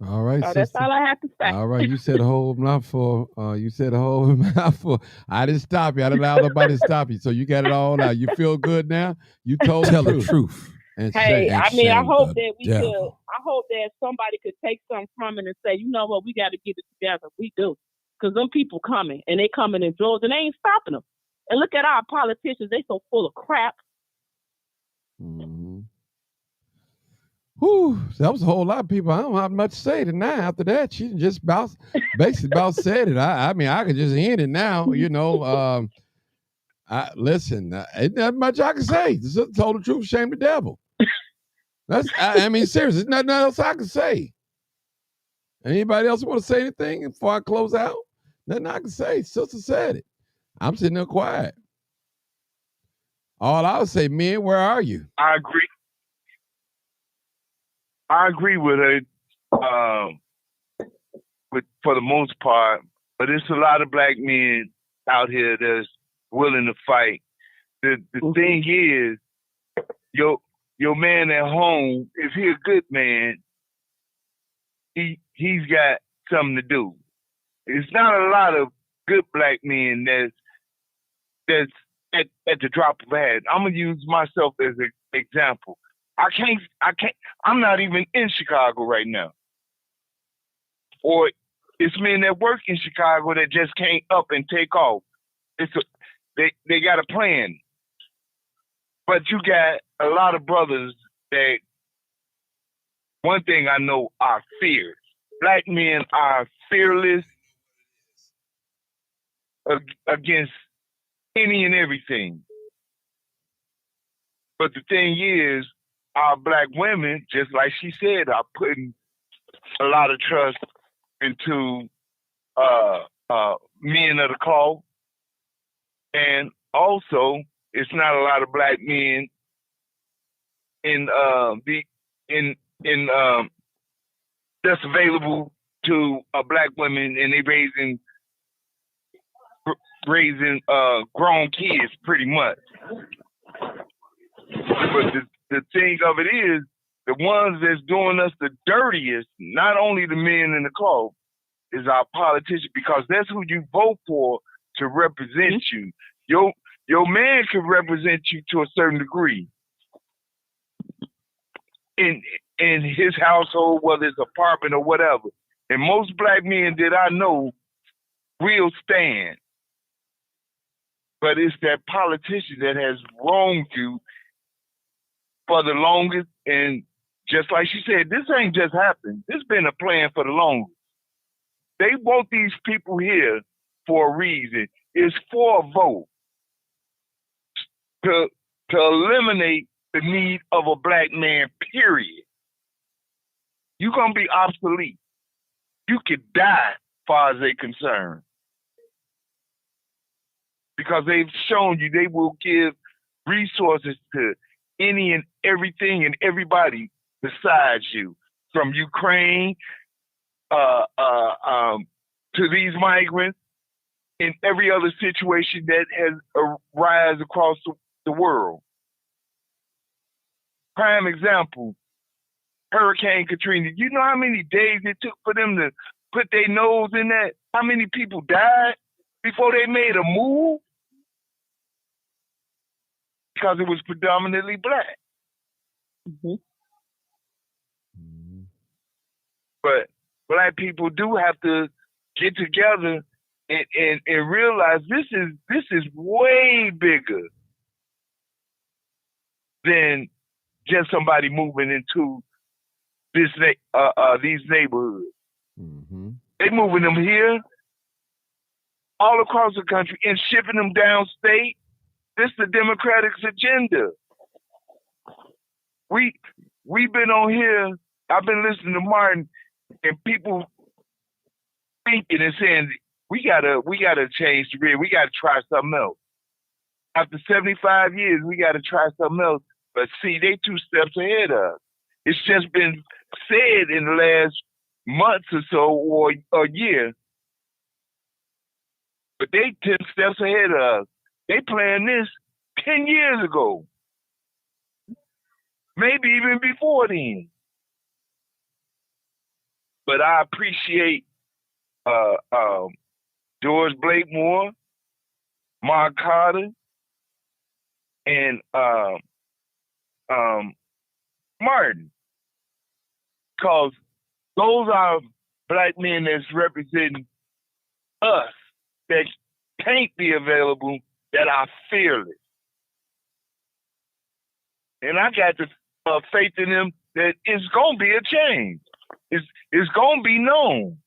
All right, so that's all I have to say. All right, you said a whole mouthful. You said a whole mouthful. I didn't stop you. I didn't allow nobody to stop you. So you got it all out. You feel good now? You told tell the truth. And hey, I mean, I hope that we devil. could. I hope that somebody could take something from it and say, you know what, we got to get it together. We do, because them people coming and they coming in droves and they ain't stopping them. And look at our politicians; they so full of crap. Mm-hmm. Whew, that was a whole lot of people. I don't have much to say tonight. After that, she just basically about said it. I mean, I could just end it now. You know, listen, ain't that much I can say. Just told the truth, shame the devil. I mean, seriously, there's nothing else I can say. Anybody else want to say anything before I close out? Nothing I can say. Sister said it. I'm sitting there quiet. All I would say, men, where are you? I agree with her, for the most part, but it's a lot of black men out here that's willing to fight. The thing is, your man at home, if he a good man, he's got something to do. It's not a lot of good black men that's at the drop of a hat. I'm gonna use myself as an example. I'm not even in Chicago right now. Or it's men that work in Chicago that just can't up and take off. They got a plan. But you got a lot of brothers that, one thing I know, are fierce. Black men are fearless against any and everything. But the thing is, our black women, just like she said, are putting a lot of trust into men of the cloth, and also it's not a lot of black men that's available to black women, and they raising grown kids pretty much. But the thing of it is, the ones that's doing us the dirtiest, not only the men in the cloth, is our politicians, because that's who you vote for to represent you. Your man can represent you to a certain degree in his household, whether it's apartment or whatever. And most black men that I know will stand. But it's that politician that has wronged you for the longest, and just like she said, this ain't just happened. This been a plan for the longest. They want these people here for a reason. It's for a vote to eliminate the need of a black man, period. You're going to be obsolete. You could die as far as they're concerned. Because they've shown you they will give resources to any and everything and everybody besides you, from Ukraine to these migrants, in every other situation that has arisen across the world. Prime example, Hurricane Katrina. You know how many days it took for them to put their nose in that? How many people died before they made a move? Because it was predominantly black. Mm-hmm. But black people do have to get together and realize this is way bigger than just somebody moving into these neighborhoods. Mm-hmm. They moving them here, all across the country, and shipping them downstate. This is the Democratic's agenda. We've been on here. I've been listening to Martin, and people thinking and saying we gotta change the grid. We gotta try something else. After 75 years, we gotta try something else. But see, they 2 steps ahead of us. It's just been said in the last months or so, or a year. But they 10 steps ahead of us. They planned this 10 years ago. Maybe even before then. But I appreciate George Blakemore, Mark Carter, and Martin. Because those are black men that's representing us that can't be available, that are fearless. And I got the faith in them that it's going to be a change. It's going to be known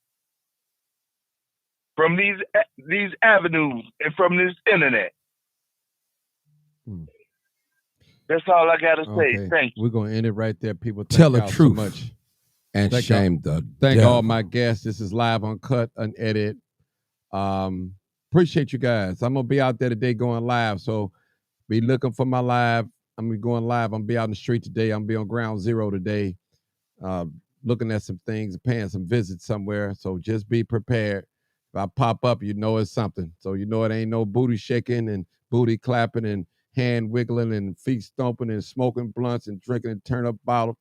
from these avenues and from this internet. That's all I got to say. Thank you. We're going to end it right there, people. Tell the truth so much. And shame the Thank all my guests. This is live, uncut, unedited. Appreciate you guys. I'm going to be out there today going live, so be looking for my live. I'm going to be going live. I'm going to be out in the street today. I'm going to be on ground zero today, looking at some things, paying some visits somewhere. So just be prepared. If I pop up, you know it's something. So you know it ain't no booty shaking and booty clapping and hand wiggling and feet stomping and smoking blunts and drinking and turn up bottle.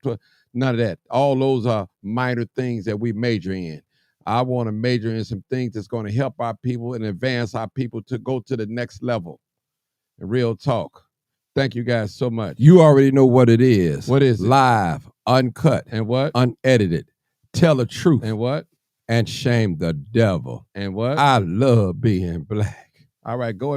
None of that. All those are minor things that we major in. I want to major in some things that's going to help our people and advance our people to go to the next level. And real talk. Thank you guys so much. You already know what it is. What is it? Live, uncut, and what? Unedited. Tell the truth. And what? And shame the devil. And what? I love being black. All right, go ahead.